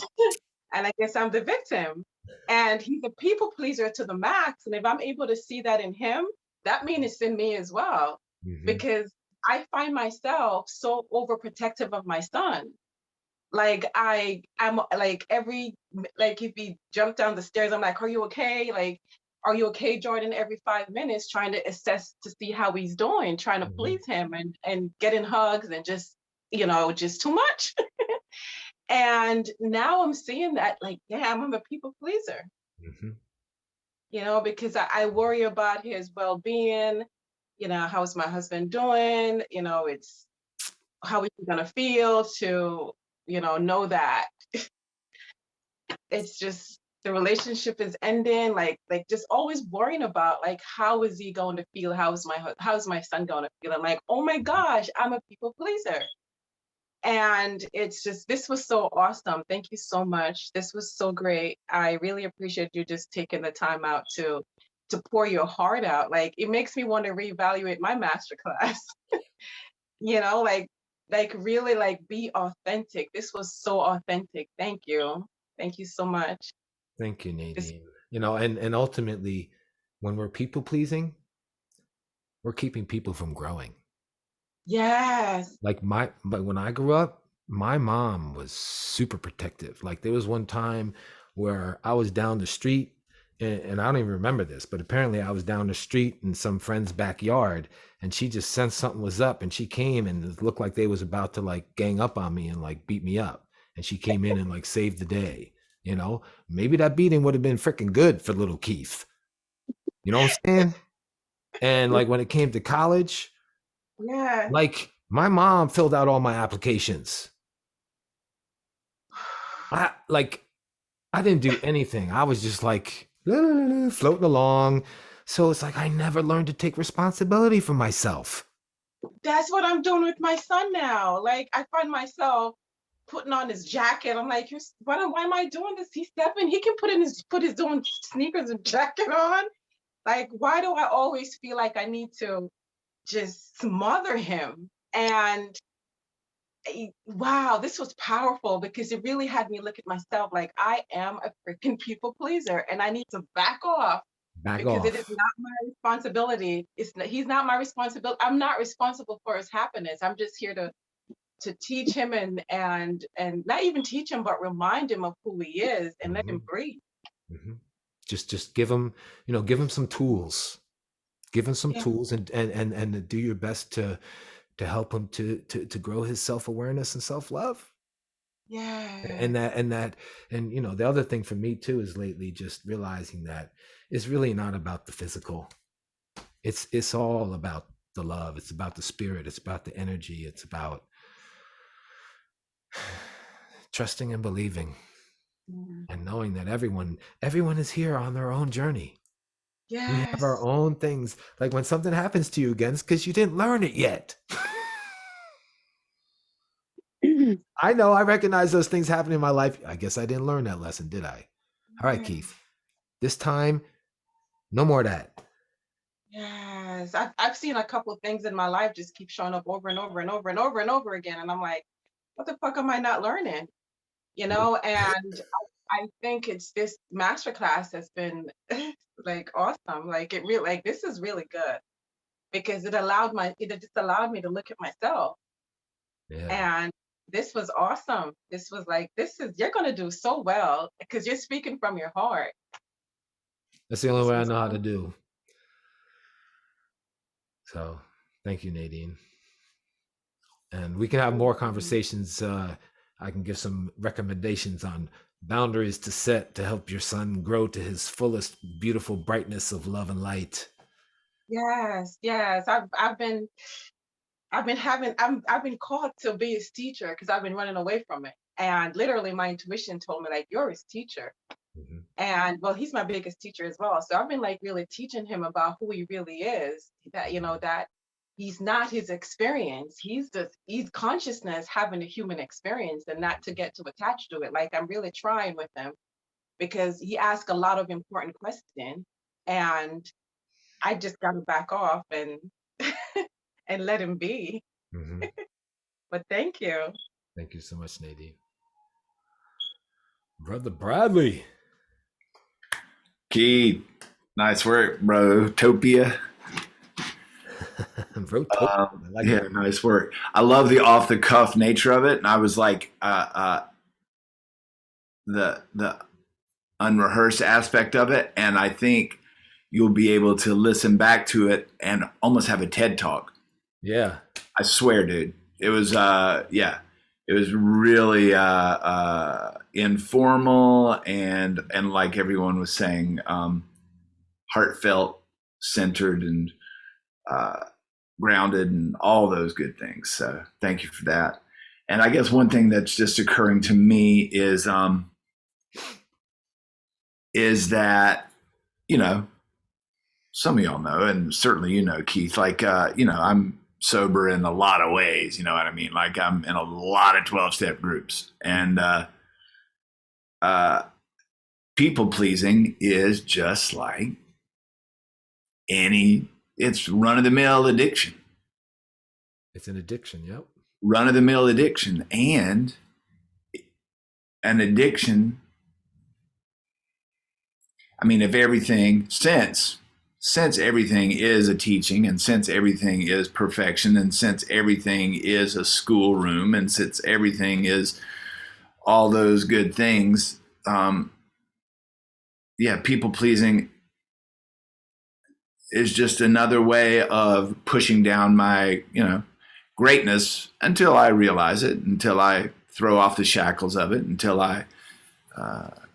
I guess I'm the victim. And he's a people pleaser to the max. And if I'm able to see that in him, that means it's in me as well. Mm-hmm. Because I find myself so overprotective of my son. Like I'm like if he jumped down the stairs, I'm like, are you okay? Like, are you okay, Jordan? Every 5 minutes, trying to assess to see how he's doing, trying to please him and getting hugs and just, just too much. And now I'm seeing that, like, damn, I'm a people pleaser. Mm-hmm. Because I worry about his well-being. how's my husband doing? It's how is he gonna feel to, know that it's just the relationship is ending, like just always worrying about like how is he going to feel? How's my son going to feel? I'm like, oh my gosh, I'm a people pleaser. And it's just this was so awesome. Thank you so much. This was so great. I really appreciate you just taking the time out to pour your heart out. Like it makes me want to reevaluate my master class. you know, like really like be authentic. This was so authentic. Thank you. Thank you so much. Thank you, This, Nadine. And ultimately, when we're people pleasing, we're keeping people from growing. yes. But when I grew up, my mom was super protective. Like there was one time where I was down the street, and I don't even remember this, but apparently I was down the street in some friend's backyard, and she just sensed something was up, and she came, and it looked like they was about to like gang up on me and like beat me up. And she came in and like saved the day. Maybe that beating would have been freaking good for little Keith. You know what I'm saying? And like when it came to college, Yeah. like my mom filled out all my applications. I didn't do anything. I was just like floating along. So it's like I never learned to take responsibility for myself. That's what I'm doing with my son now. Like I find myself putting on his jacket. I'm like, why am I doing this? He's 7. He can put his own sneakers and jacket on. Like, why do I always feel like I need to just smother him? And wow, this was powerful because it really had me look at myself like I am a freaking people pleaser and I need to back off Back because it is off. not my responsibility. He's not my responsibility. I'm not responsible for his happiness. I'm just here to teach him and not even teach him, but remind him of who he is and let him Mhm, breathe. mhm. Just give him some tools. Give him some Yeah. tools and do your best to help him to grow his self-awareness and self-love. Yeah. And the other thing for me too is lately just realizing that it's really not about the physical. It's all about the love. It's about the spirit. It's about the energy. It's about trusting and believing Mm. and knowing that everyone is here on their own journey. We have our Yes. own things. Like when something happens to you again, it's because you didn't learn it yet. I know I recognize those things happening in my life. I guess I didn't learn that lesson, did I? All right, Yes. Keith. This time, no more of that. Yes. I've seen a couple of things in my life just keep showing up over and over and over and over and over again. And I'm like, what the fuck am I not learning? And I think it's this masterclass has been like awesome. Like it really like this is really good because it just allowed me to look at myself. Yeah. And this was awesome. This was like, you're gonna do so well because you're speaking from your heart. That's the only This way I was know how to do. So thank you, Nadine. And we can have more awesome. conversations. I can give some recommendations on boundaries to set to help your son grow to his fullest, beautiful brightness of love and light. Yes, yes. I've been called to be his teacher because I've been running away from it. And literally my intuition told me like you're his teacher. Mhm. And well, he's my biggest teacher as well. So I've been like really teaching him about who he really is, that he's not his experience. He's consciousness having a human experience and not to get too attached to it. Like I'm really trying with him because he asked a lot of important questions and I just gotta back off and and let him be. Mhm. But thank you. Thank you so much, Nadine. Brother Bradley. Keith, nice work, bro. Topia. Rotopia. I like Yeah, that. nice work. I love the off the cuff nature of it, and I was like, the unrehearsed aspect of it, and I think you'll be able to listen back to it and almost have a TED talk. Yeah. I swear, dude. It was yeah. It was really informal and like everyone was saying, heartfelt, centered, and grounded and all those good things. So thank you for that. And I guess one thing that's just occurring to me is that, you know, some of y'all know, and certainly you know, Keith, like, you know, I'm sober in a lot of ways, you know what I mean? Like I'm in a lot of 12-step groups, and people pleasing is just like it's run of the mill addiction. It's an addiction. Yep. Run of the mill addiction, and an addiction. I mean, if everything, since everything is a teaching, and since everything is perfection, and since everything is a schoolroom, and since everything is all those good things, yeah, people pleasing is just another way of pushing down my, you know, greatness until I realize it, until I throw off the shackles of it, until I,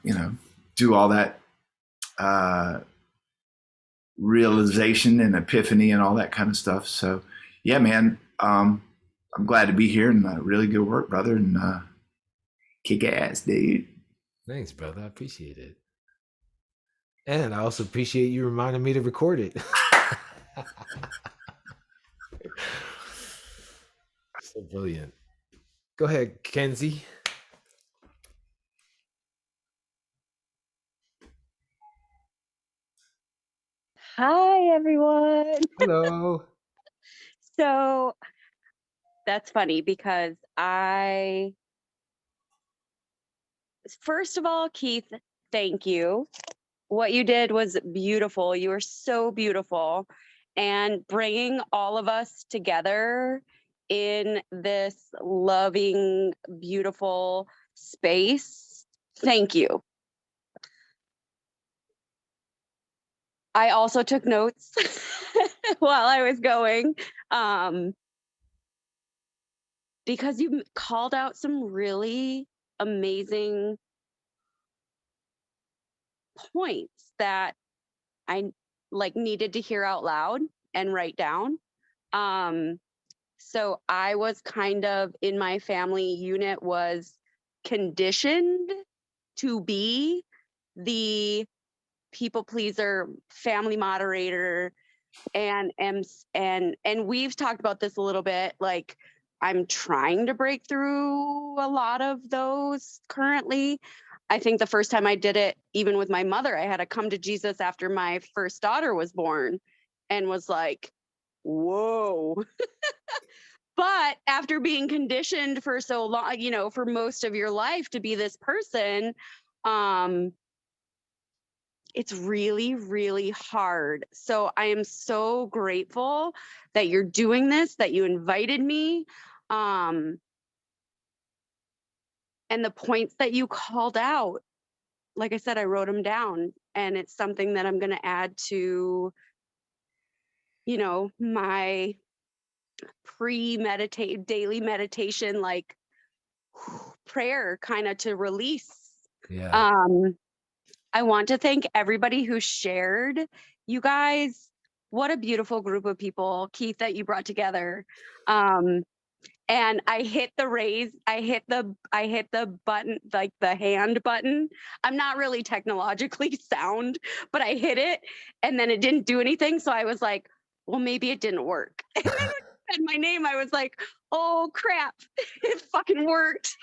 you know, do all that realization and epiphany and all that kind of stuff. So, yeah, man, I'm glad to be here, and really good work, brother, and kick ass, dude. Thanks, brother. I appreciate it. And I also appreciate you reminding me to record it. So brilliant. Go ahead, Kenzie. Hi, everyone. Hello. So that's funny because first of all, Keith, thank you. What you did was beautiful. You were so beautiful. And bringing all of us together in this loving, beautiful space, thank you. I also took notes while I was going, because you called out some really amazing points that I like needed to hear out loud and write down. So I was kind of, in my family unit, was conditioned to be the people pleaser, family moderator, and we've talked about this a little bit. Like, I'm trying to break through a lot of those currently. I think the first time I did it, even with my mother, I had to come to Jesus after my first daughter was born, and was like, whoa. But after being conditioned for so long, you know, for most of your life to be this person, it's really, really hard. So I am so grateful that you're doing this, that you invited me. And the points that you called out, like I said, I wrote them down, and it's something that I'm going to add to, you know, my pre-meditate daily meditation, like prayer, kind of to release. Yeah. I want to thank everybody who shared. You guys, what a beautiful group of people, Keith, that you brought together. And I hit the raise, I hit the button, like the hand button. I'm not really technologically sound, but I hit it and then it didn't do anything. So I was like, well, maybe it didn't work. And then when it said my name, I was like, oh crap, it fucking worked.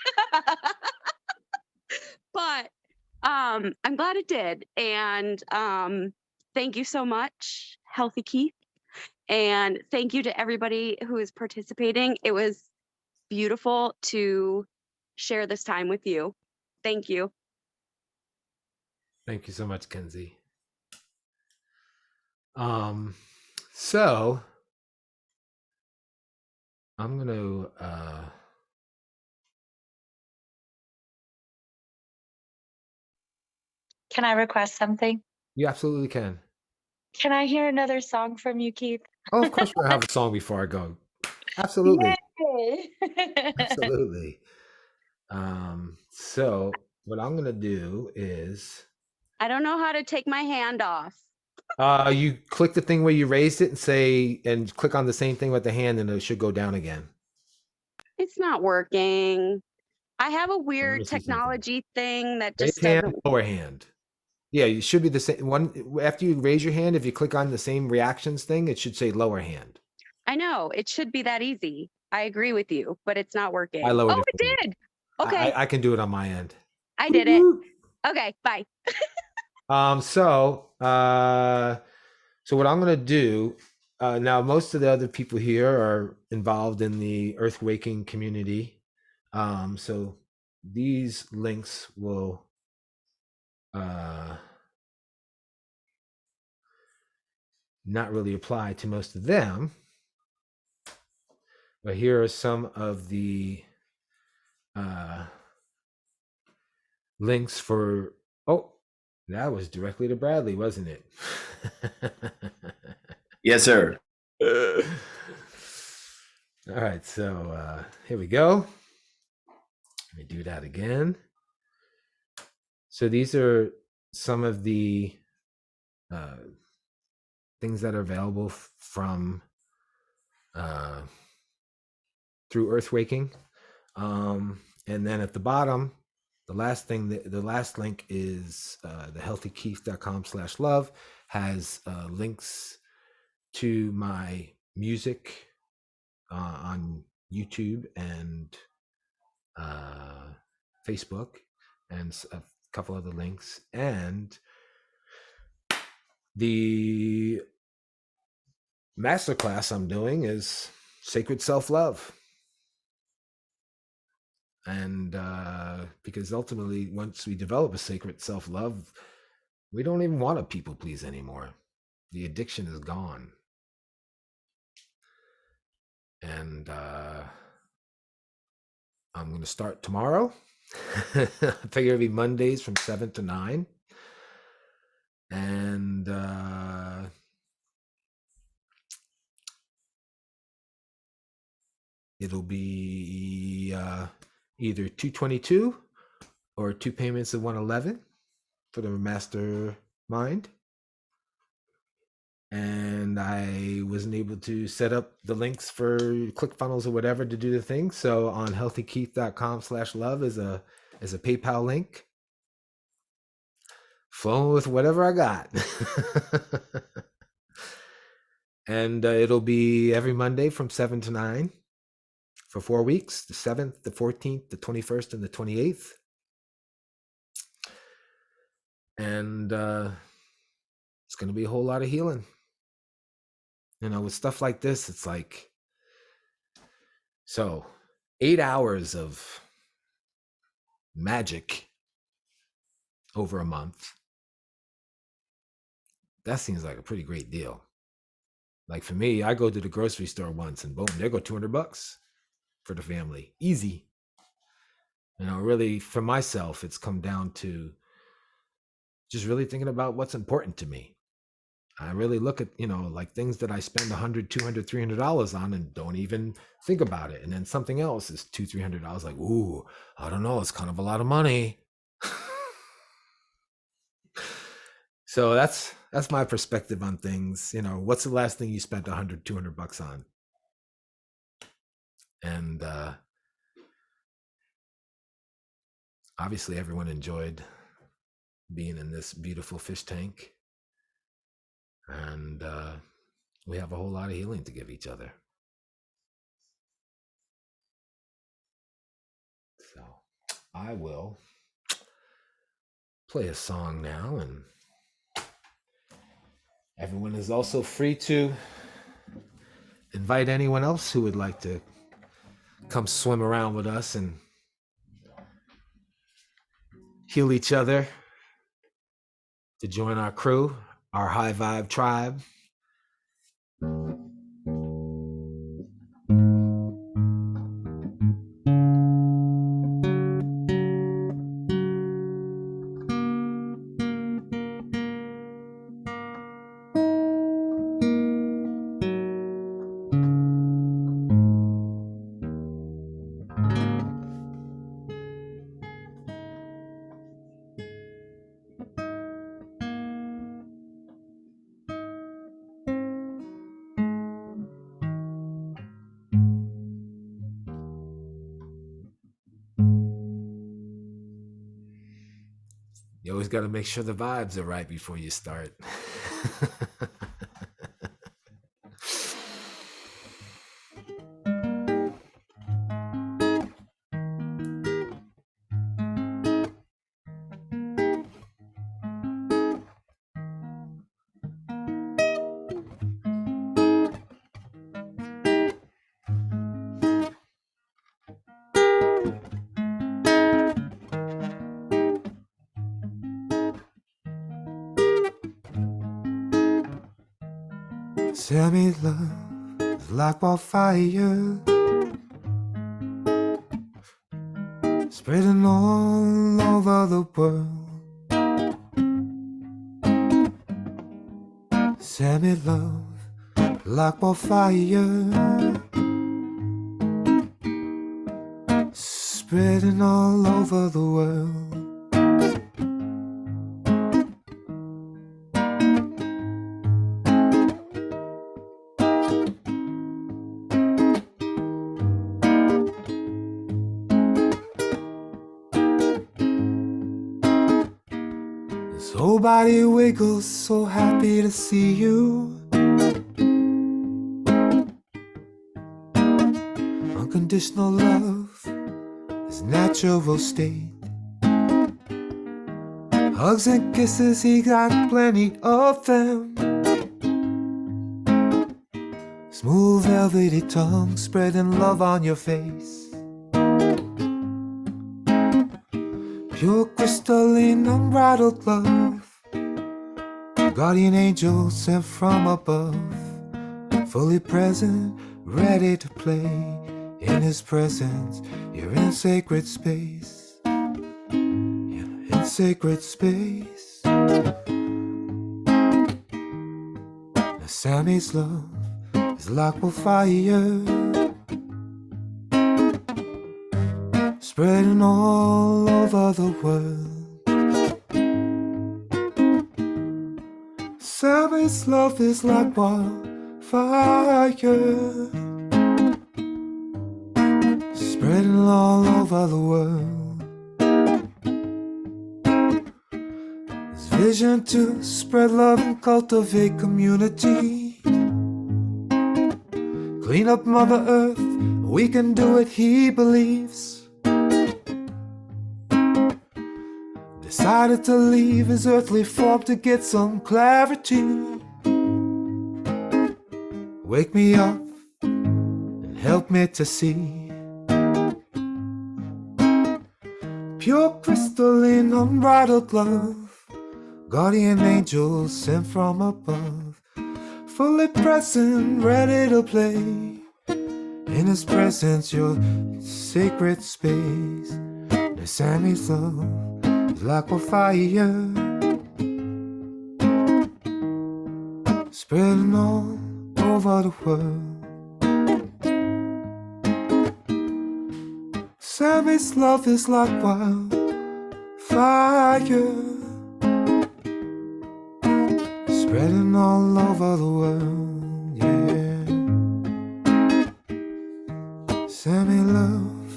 But I'm glad it did. And thank you so much, Healthy Keith. And thank you to everybody who is participating. It was beautiful to share this time with you. Thank you. Thank you so much, Kenzie. So I'm going to Can I request something? you absolutely can. Can I hear another song from you, Keith? Oh, of course, we'll have a song before I go. Absolutely. Yay! Absolutely. So what I'm going to do is I don't know how to take my hand off. You click the thing where you raised it and say, and click on the same thing with the hand, and it should go down again. It's not working. I have a Let me weird see something. technology thing that Raise just hand, doesn't. lower hand. Yeah, you should be the same one. After you raise your hand, if you click on the same reactions thing, it should say lower hand. I know it should be that easy. I agree with you, but it's not working. I lowered Oh, it it for you. did. Okay, I can do it on my end. I did it. Okay, bye. So what I'm gonna do now, most of the other people here are involved in the earth waking community. So these links will not really apply to most of them. But here are some of the links for, oh, that was directly to Bradley, wasn't it? Yes, sir. All right, so here we go. Let me do that again. So these are some of the things that are available from through Earthwaking. And then at the bottom, the last link is the healthykeith.com/love has links to my music on YouTube and Facebook, and a couple other links. And the masterclass I'm doing is Sacred Self-Love. And because ultimately, once we develop a sacred self-love, we don't even want to people please anymore. The addiction is gone. And I'm going to start tomorrow. I figure it'll be Mondays from 7 to 9. And it'll be either 222 or 2 payments of 111 for the mastermind. And I wasn't able to set up the links for ClickFunnels or whatever to do the thing. So on healthykeith.com/love is a PayPal link. Flowing with whatever I got. And it'll be every Monday from 7 to 9 for 4 weeks, the 7th, the 14th, the 21st, and the 28th. And it's going to be a whole lot of healing. You know, with stuff like this, it's like, so 8 hours of magic over a month. That seems like a pretty great deal. Like for me, I go to the grocery store once and boom, there go $200 for the family. Easy. You know, really for myself, it's come down to just really thinking about what's important to me. I really look at, you know, like things that I spend $100, $200, $300 on and don't even think about it. And then something else is $200, $300. Like, ooh, I don't know. It's kind of a lot of money. So that's my perspective on things. You know, what's the last thing you spent $100, $200 on? And obviously everyone enjoyed being in this beautiful fish tank. And we have a whole lot of healing to give each other. So I will play a song now, and everyone is also free to invite anyone else who would like to come swim around with us and heal each other, to join our crew, our high vibe tribe. You always got to make sure the vibes are right before you start. Tell me love is like wildfire, spreading all over the world. Tell me love like wildfire, spreading all over the world. His whole body wiggles, so happy to see you. Unconditional love is natural state. Hugs and kisses, he got plenty of them. Smooth velvety tongue spreading love on your face. Pure crystalline unbridled love, guardian angel sent from above. Fully present, ready to play. In his presence, you're in sacred space. You're in sacred space. Now Sammy's love is like wildfire, spreading all over the world. Sammy's love is like wildfire, spreading all over the world. His vision to spread love and cultivate community. Clean up Mother Earth, we can do it, he believes. Decided to leave his earthly form to get some clarity. Wake me up and help me to see. Pure crystalline unbridled love, guardian angel sent from above. Fully present, ready to play. In his presence, your sacred space. Now Sammy's love is like wildfire, spreading all over the world. Sammy's love is like wildfire, spreading all over the world, yeah. Sammy love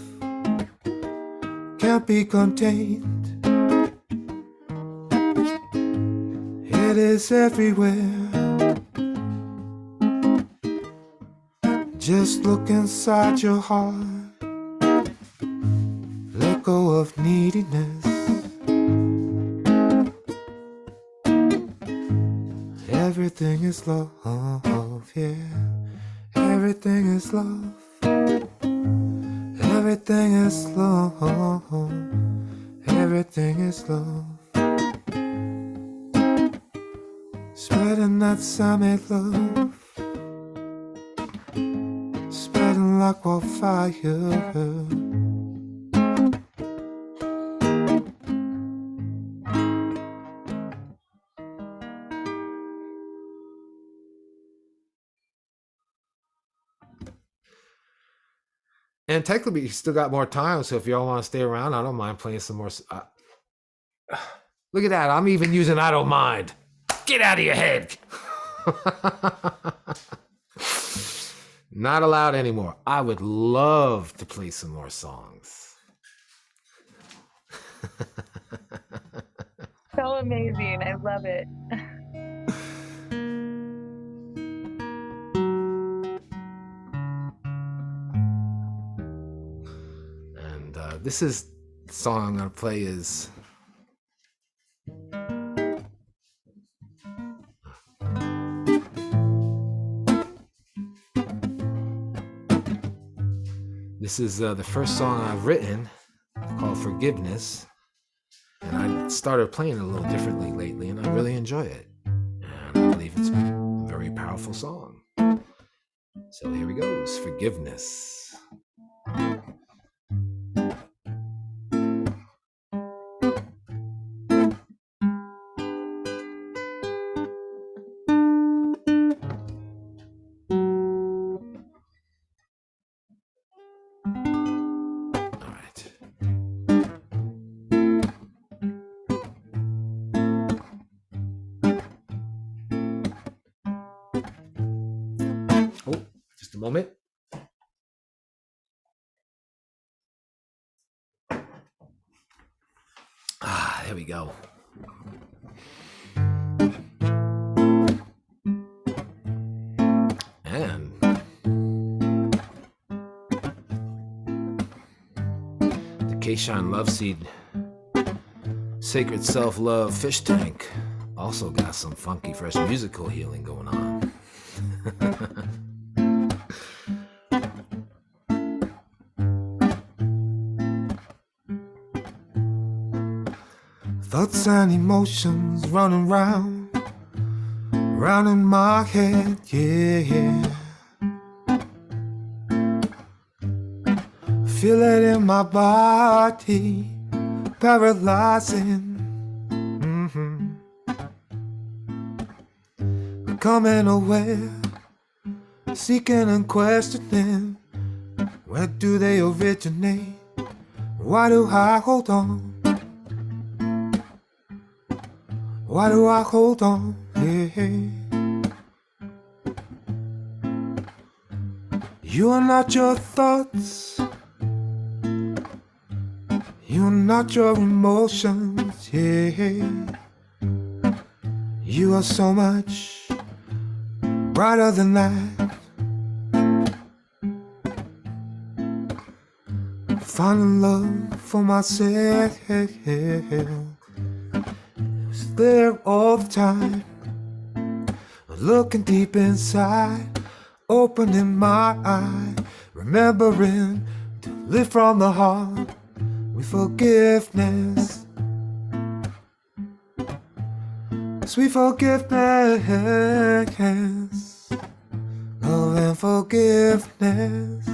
can't be contained. It is everywhere. Just look inside your heart. Let go of neediness. Everything is love, yeah. Everything is love. Everything is love. Everything is love. Spreading that Sammy love, spreading like wildfire. And technically, you still got more time, so if y'all want to stay around, I don't mind playing some more. Look at that, I'm even using I don't mind. Get out of your head. Not allowed anymore. I would love to play some more songs. So amazing. I love it. And this is the song I'm gonna play is the first song I've written called Forgiveness. And I started playing it a little differently lately, and I really enjoy it. And I believe it's a very powerful song. So here we goes, Forgiveness. All right. Oh, just a moment. Ah, there we go. And the Kayshawn Love Seed Sacred Self-Love Fish Tank also got some funky fresh musical healing going on. Thoughts and emotions running round in my head, yeah. Feel it in my body, paralyzing. Becoming aware, seeking and questioning. Where do they originate? Why do I hold on? Why do I hold on? Yeah. You are not your thoughts. You are not your emotions. Yeah. You are so much brighter than that. Finding love for myself. It's there all the time. Looking deep inside, opening my eye, remembering to live from the heart with forgiveness. Sweet forgiveness, love and forgiveness.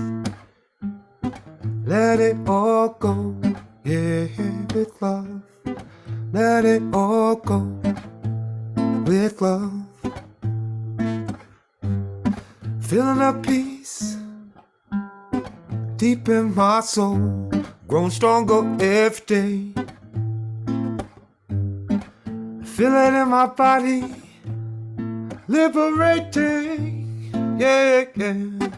Let it all go, yeah, with love. Let it all go with love. Feeling a peace deep in my soul, growing stronger every day. Feel it in my body, liberating, yeah, yeah.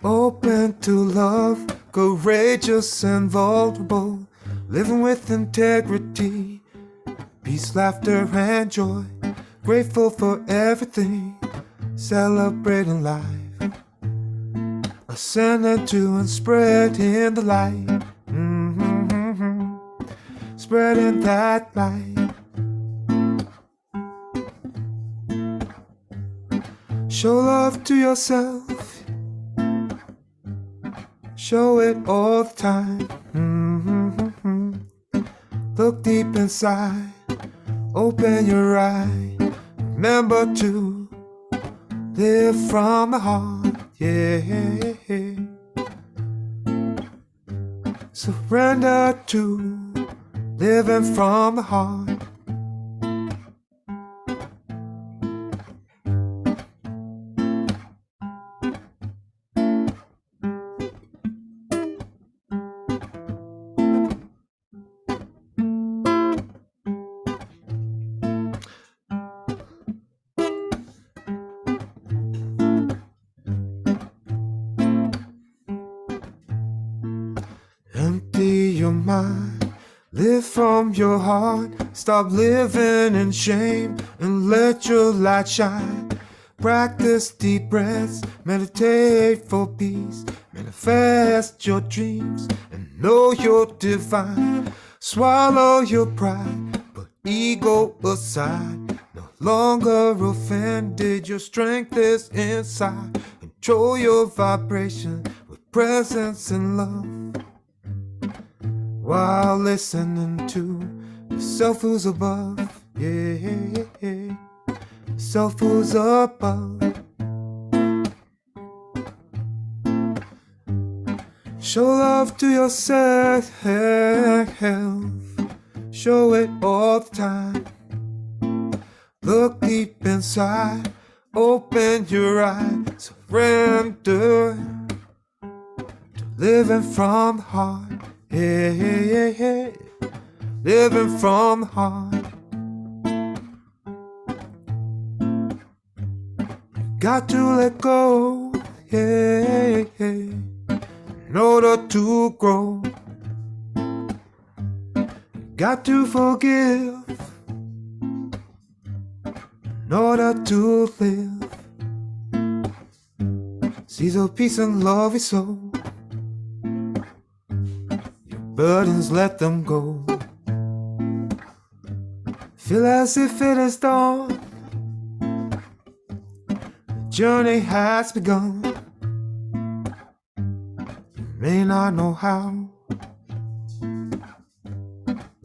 Open to love, courageous and vulnerable, living with integrity, peace, laughter, and joy. Grateful for everything, celebrating life, ascending to and spreading the light, spreading that light. Show love to yourself, show it all the time. Look deep inside, open your eye. Remember to live from the heart, yeah. Surrender to living from the heart. mind. Live from your heart, stop living in shame, and let your light shine. Practice deep breaths, meditate for peace, manifest your dreams, and know you're divine. Swallow your pride, put ego aside. No longer offended, your strength is inside. Control your vibration with presence and love, while listening to the self who's above. Yeah, self who's above. Show love to yourself, show it all the time. Look deep inside, open your eyes, surrender to living from the heart. Yeah, living from the heart. Got to let go, yeah, in order to grow. Got to forgive in order to live. See the peace and love we sow. Your burdens, let them go. Feel as if it is dawn. The journey has begun. You may not know how.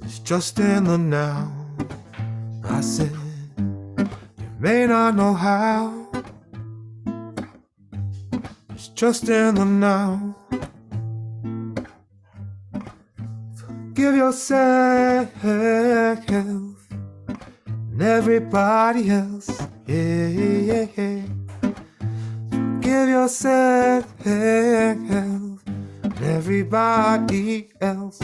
It's just in the now. I said, you may not know how. It's just in the now. Forgive yourself and everybody else. Yeah. Forgive yourself and everybody else.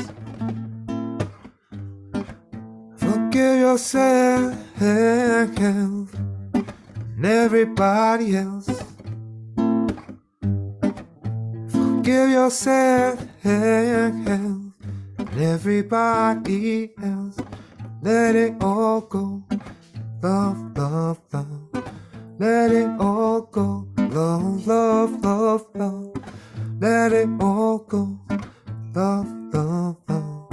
Forgive yourself and everybody else. Forgive yourself and everybody else. Let it all go. Love, love, love. Let it all go. Love, love, love, love. Let it all go. Love, love, love.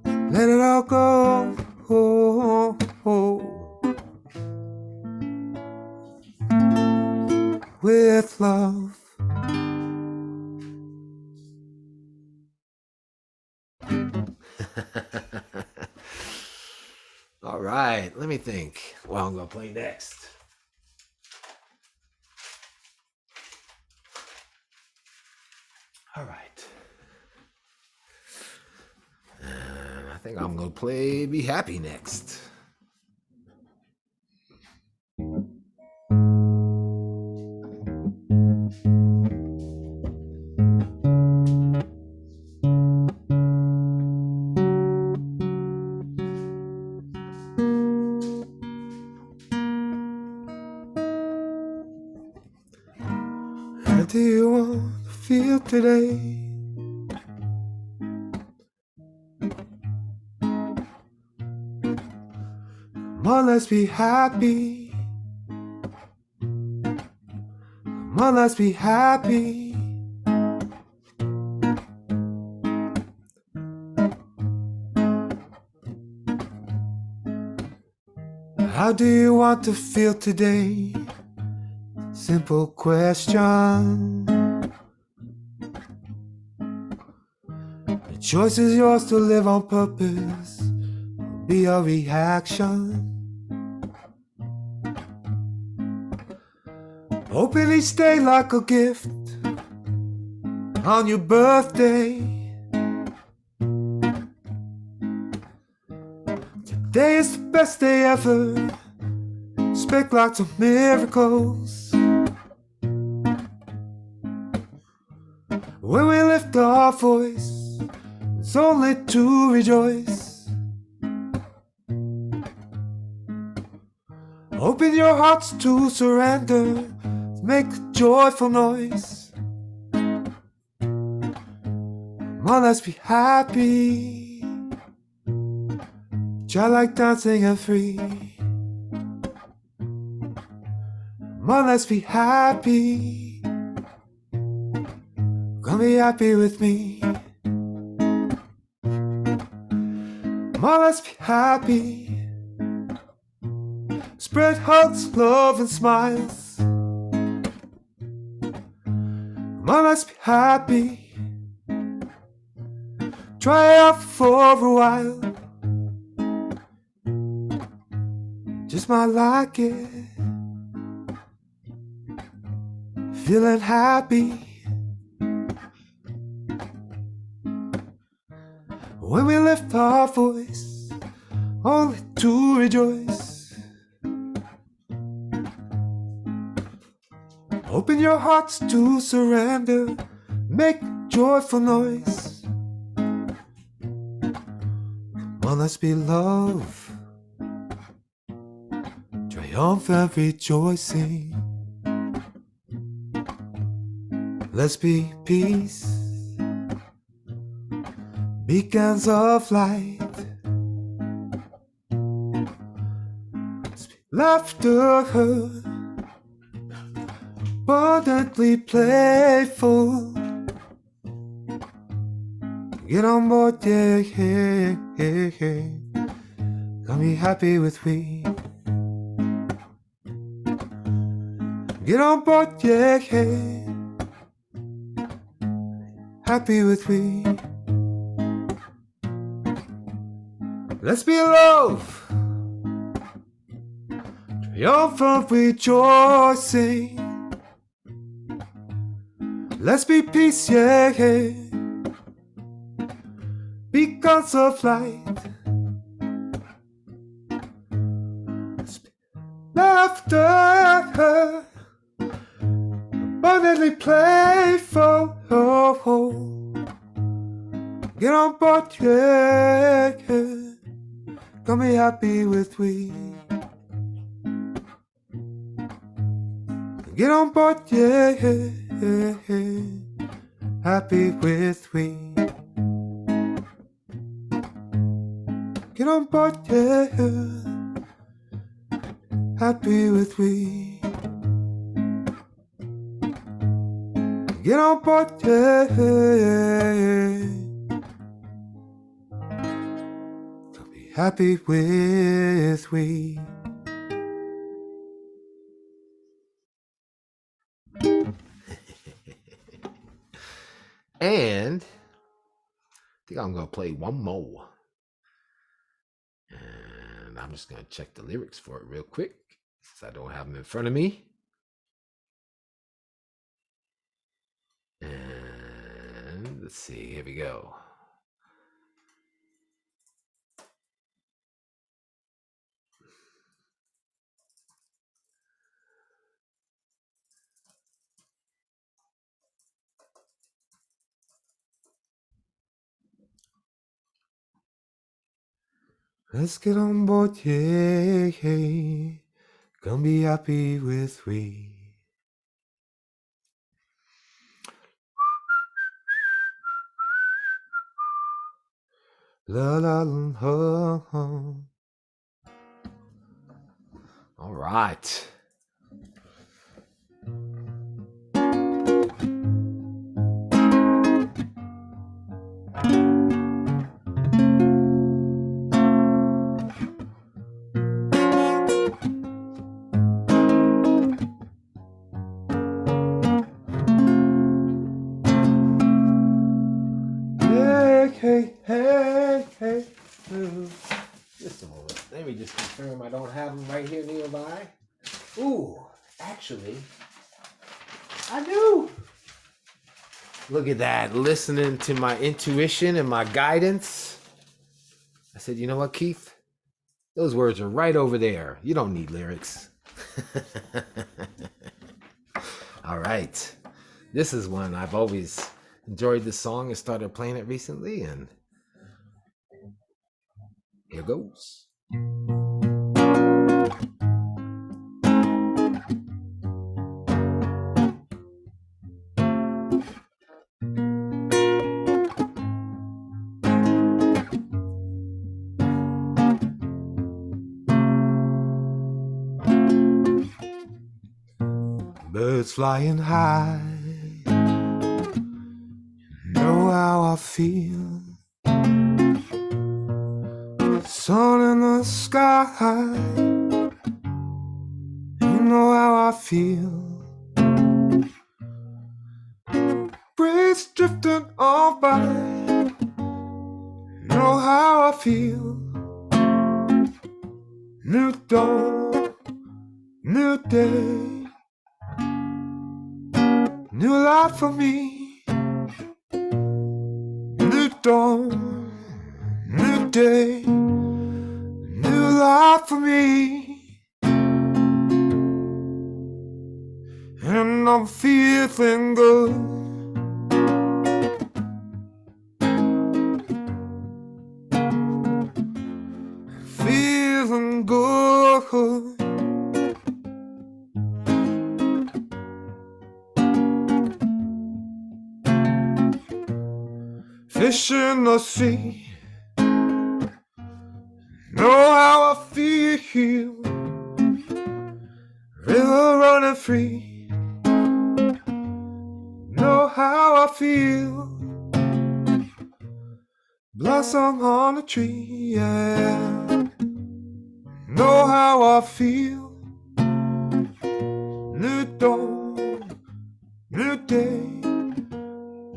Let it all go. Oh, oh. With love. All right, let me think. Well, I'm gonna play next. All right. And I think I'm gonna play Be Happy next. How do you want to feel today? Come on, let's be happy. Come on, let's be happy. How do you want to feel today? Simple question. The choice is yours to live on purpose. Be your reaction. Open each day like a gift. On your birthday, today is the best day ever. Expect lots of miracles. When we lift our voice, it's only to rejoice. Open your hearts to surrender, to make a joyful noise. Come Come on, let's be happy. Try like dancing and free. Come on, let's be happy. Come be happy with me. Come on, let's be happy. Spread hugs, love, and smiles. Come on, let's be happy. Try out for a while. Just might like it. Feeling happy. When we lift our voice, only to rejoice. Open your hearts to surrender. Make joyful noise. Come on, let's be love. Triumphant rejoicing. Let's be peace. Beacons of light. Let's be laughter. Abundantly playful. Get on board, yeah, yeah, yeah, yeah. Come be happy with me. Get on board, yeah, yeah. Happy with me. Let's be love. Triumphant rejoicing. Let's be peace, yeah, yeah. Beacons of light. Let's be laughter. Abundantly playful. Oh, oh. Get on board, yeah, yeah. Come be happy with me. Get on board, yeah, yeah, yeah, yeah. Happy with me. Get on board, yeah, yeah. Happy with me. Get on board, yeah, yeah, yeah. Come be happy with me. And I think I'm going to play one more. And I'm just going to check the lyrics for it real quick since I don't have them in front of me. And let's see, here we go. Let's get on board, yeah, yeah. Come be happy with me. La la la, ho, ho. All right. Hey, hey, hey, hey. Ooh. Just a moment. Let me just confirm I don't have them right here nearby. Ooh, actually, I do. Look at that. Listening to my intuition and my guidance. I said, you know what, Keith? Those words are right over there. You don't need lyrics. All right. This is one I've always enjoyed this song and started playing it recently, and here goes. birds flying high. Know how I feel. Sun in the sky. You know how I feel. Breeze drifting on by. Know how I feel. New dawn, new day, new life for me. New dawn, new day, new life for me. And I'm feeling good. Feeling good. Fish in the sea. Know how I feel. River running free. Know how I feel. Blossom on the tree, yeah. Know how I feel. New dawn, new day,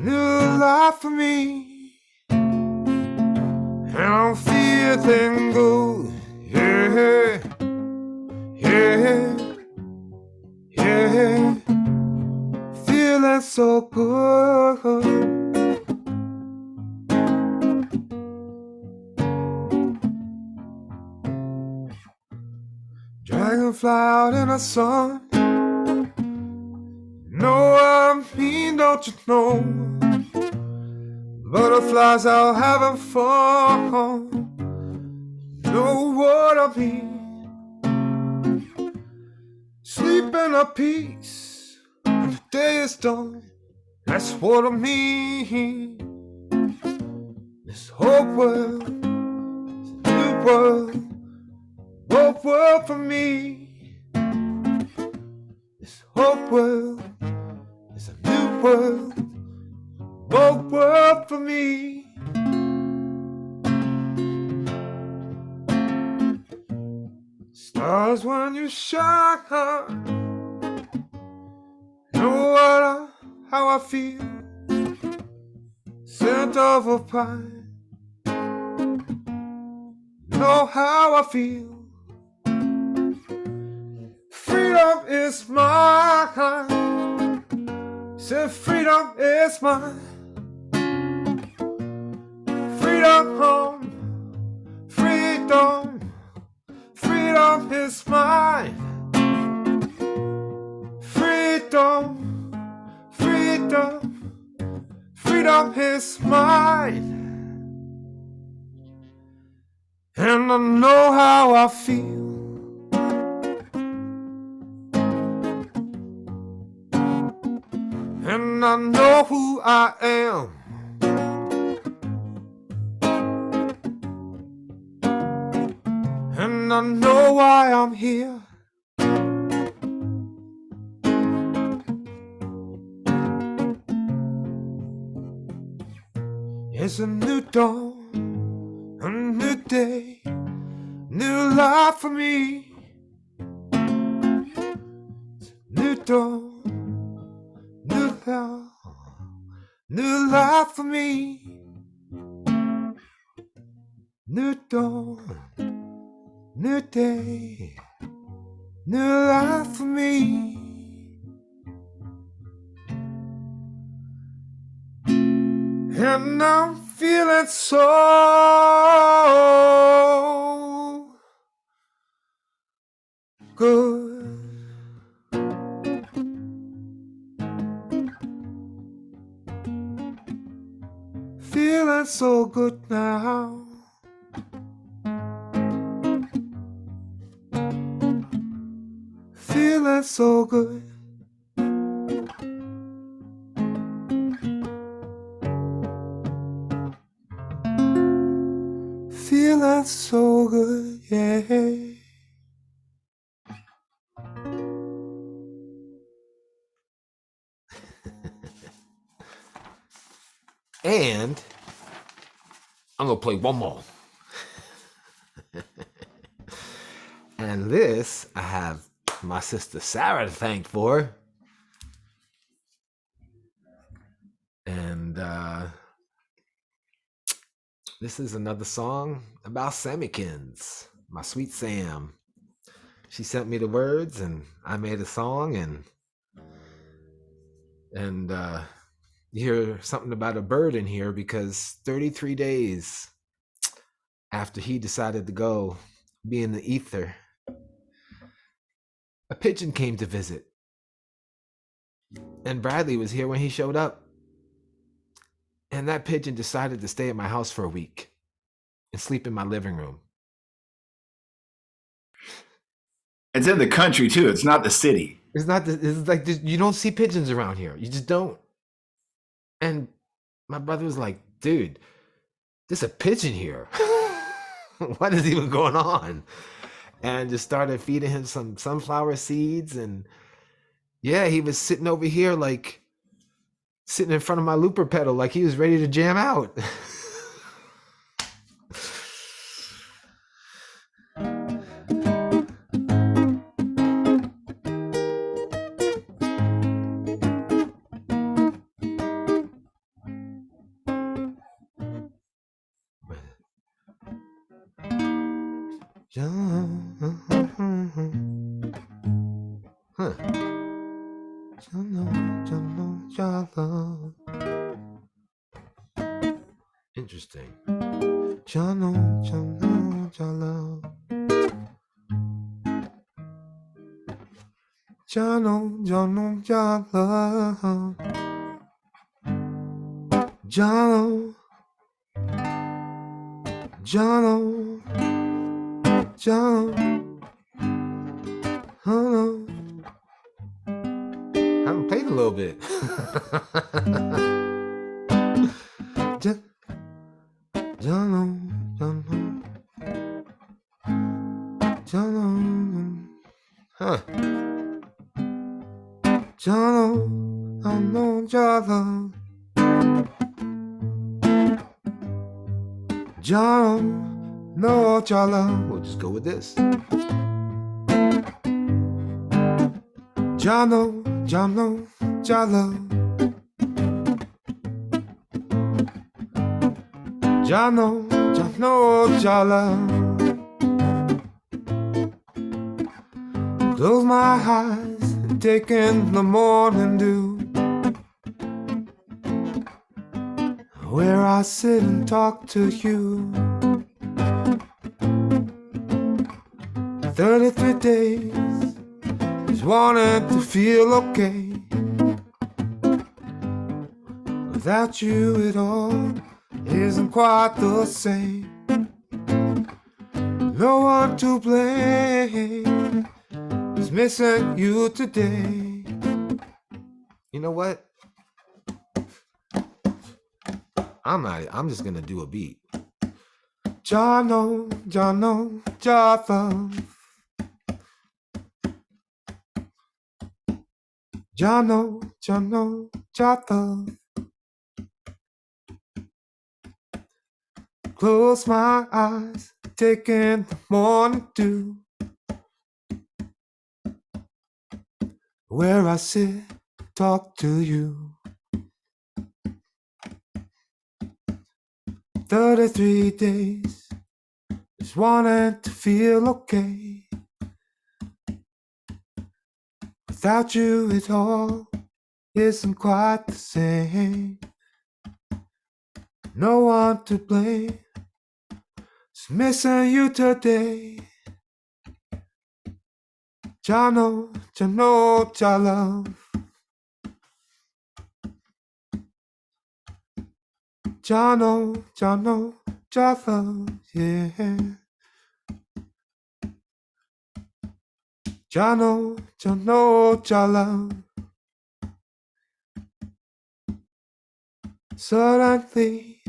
new life for me. And I'm feeling good, yeah, yeah, yeah. Feeling so good. Dragonfly out in the sun. Know what I mean, don't you know? Butterflies out having fun. Know what I mean? Sleep in a peace when the day is done. That's what I mean. This whole world is a new world. Whole world for me. This whole world is a new world. Whole world for me. Stars when you shine. Know how I feel. Scent of a pine. Know how I feel. Freedom is mine. Said freedom is mine. Freedom, freedom, freedom is mine. Freedom, freedom, freedom is mine. And I know how I feel. And I know who I am. And I know why I'm here. It's a new dawn, a new day, new life for me. It's a new dawn, new life for me. New dawn, new day, new life for me. And I'm feeling so good. Feeling so good now. Feeling so good. Feeling so good, yeah. And I'm gonna play one more. And this I have my sister Sarah to thank for. And this is another song about Samikins, my sweet Sam. She sent me the words and I made a song, and you hear something about a bird in here because 33 days after he decided to go be in the ether, a pigeon came to visit. And Bradley was here when he showed up. And that pigeon decided to stay at my house for a week and sleep in my living room. It's in the country too. It's not the city. It's not, it's like, you don't see pigeons around here. You just don't. And my brother was like, dude, there's a pigeon here. What is even going on? And just started feeding him some sunflower seeds. And yeah, he was sitting over here, like sitting in front of my looper pedal, like he was ready to jam out. Interesting. I haven't played a little bit. Huh. We'll just go with this. Close my eyes and take in the morning dew, where I sit and talk to you. 33 days, just wanted to feel okay. Without you it all isn't quite the same. No one to blame, just missing you today. You know what? I'm just gonna do a beat. Jono, Jotha. Jono, Jotha. Close my eyes, take in the morning dew, where I sit, talk to you. 33 days, just wanted to feel okay. Without you it all isn't quite the same. No one to blame, just missing you today. Jano, Jalo. Jano, Jalo, yeah. Jano, Jalo. Suddenly,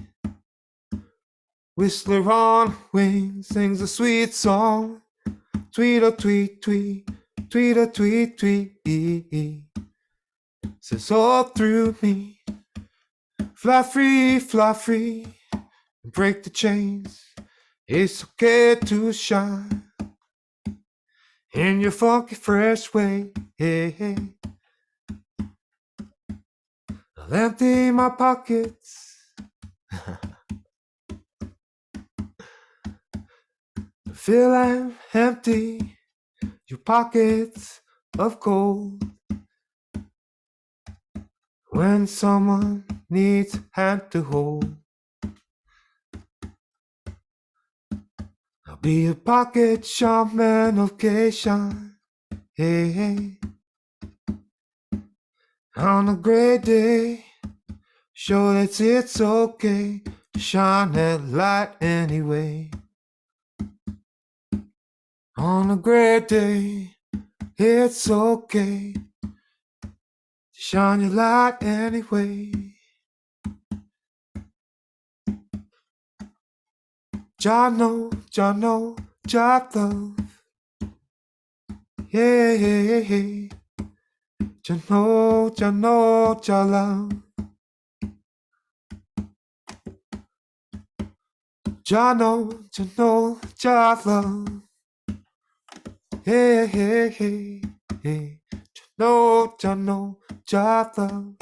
whistler on wings sings a sweet song. Tweet a tweet, tweet, tweet a tweet, tweet. Says all through me, fly free, break the chains. It's okay to shine in your funky, fresh way. Hey, hey. I'll empty my pockets, feel I'm empty. Your pockets of gold. When someone needs a hand to hold, I'll be a pocket shaman of occasion. Hey, hey. On a great day, show that it's okay to shine that light anyway. On a great day, it's okay to shine your light anyway. Jah know, Jah love. Yeah, yeah, yeah, yeah. Jah know, Jah love. Jah know, Jah love. Yeah, yeah, yeah, yeah. Jah know, Jah love.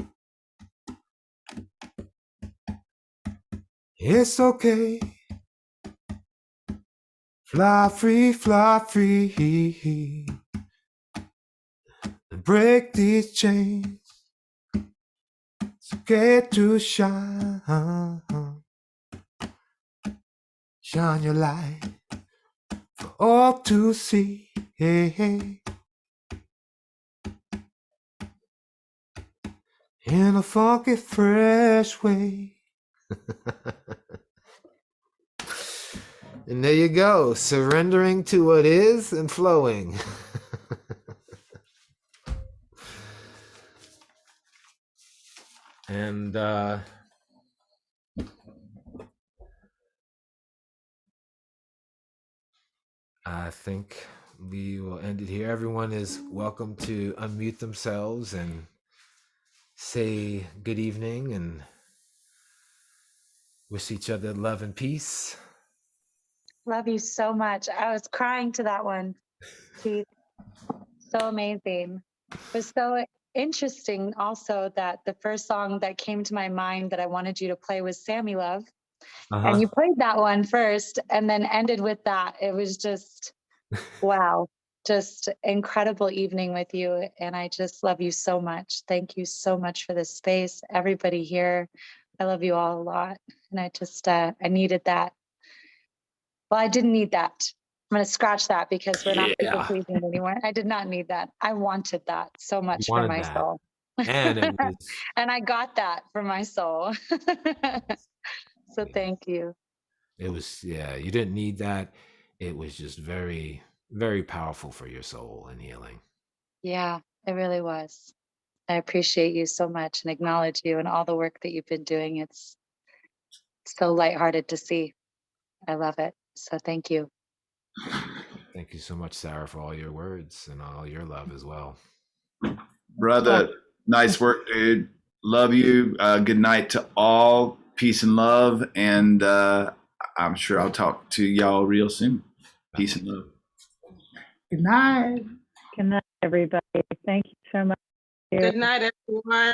It's okay. Fly free. And break these chains. It's okay to shine. Shine your light for all to see. Hey, hey. In a funky, fresh way. And there you go, surrendering to what is and flowing. And I think we will end it here. Everyone is welcome to unmute themselves and say good evening and wish each other love and peace. Love you so much. I was crying to that one, Keith. So amazing. It was so interesting also that the first song that came to my mind that I wanted you to play was Sammy Love. And you played that one first and then ended with that. It was just, wow, just incredible evening with you. And I just love you so much. Thank you so much for this space. Everybody here, I love you all a lot. And I just, I needed that. Well, I didn't need that. I'm going to scratch that because we're not people pleasing anymore. I did not need that. I wanted that so much for my soul. And it was and I got that for my soul. So thank you. It was, yeah, you didn't need that. It was just very, very powerful for your soul and healing. Yeah, it really was. I appreciate you so much and acknowledge you and all the work that you've been doing. It's so lighthearted to see. I love it. So thank you. Thank you so much, Sarah, for all your words and all your love as well. Brother, nice work, dude. Love you. Good night to all. Peace and love. And I'm sure I'll talk to y'all real soon. Peace and love. Good night. Good night, everybody. Thank you so much. Good night, everyone.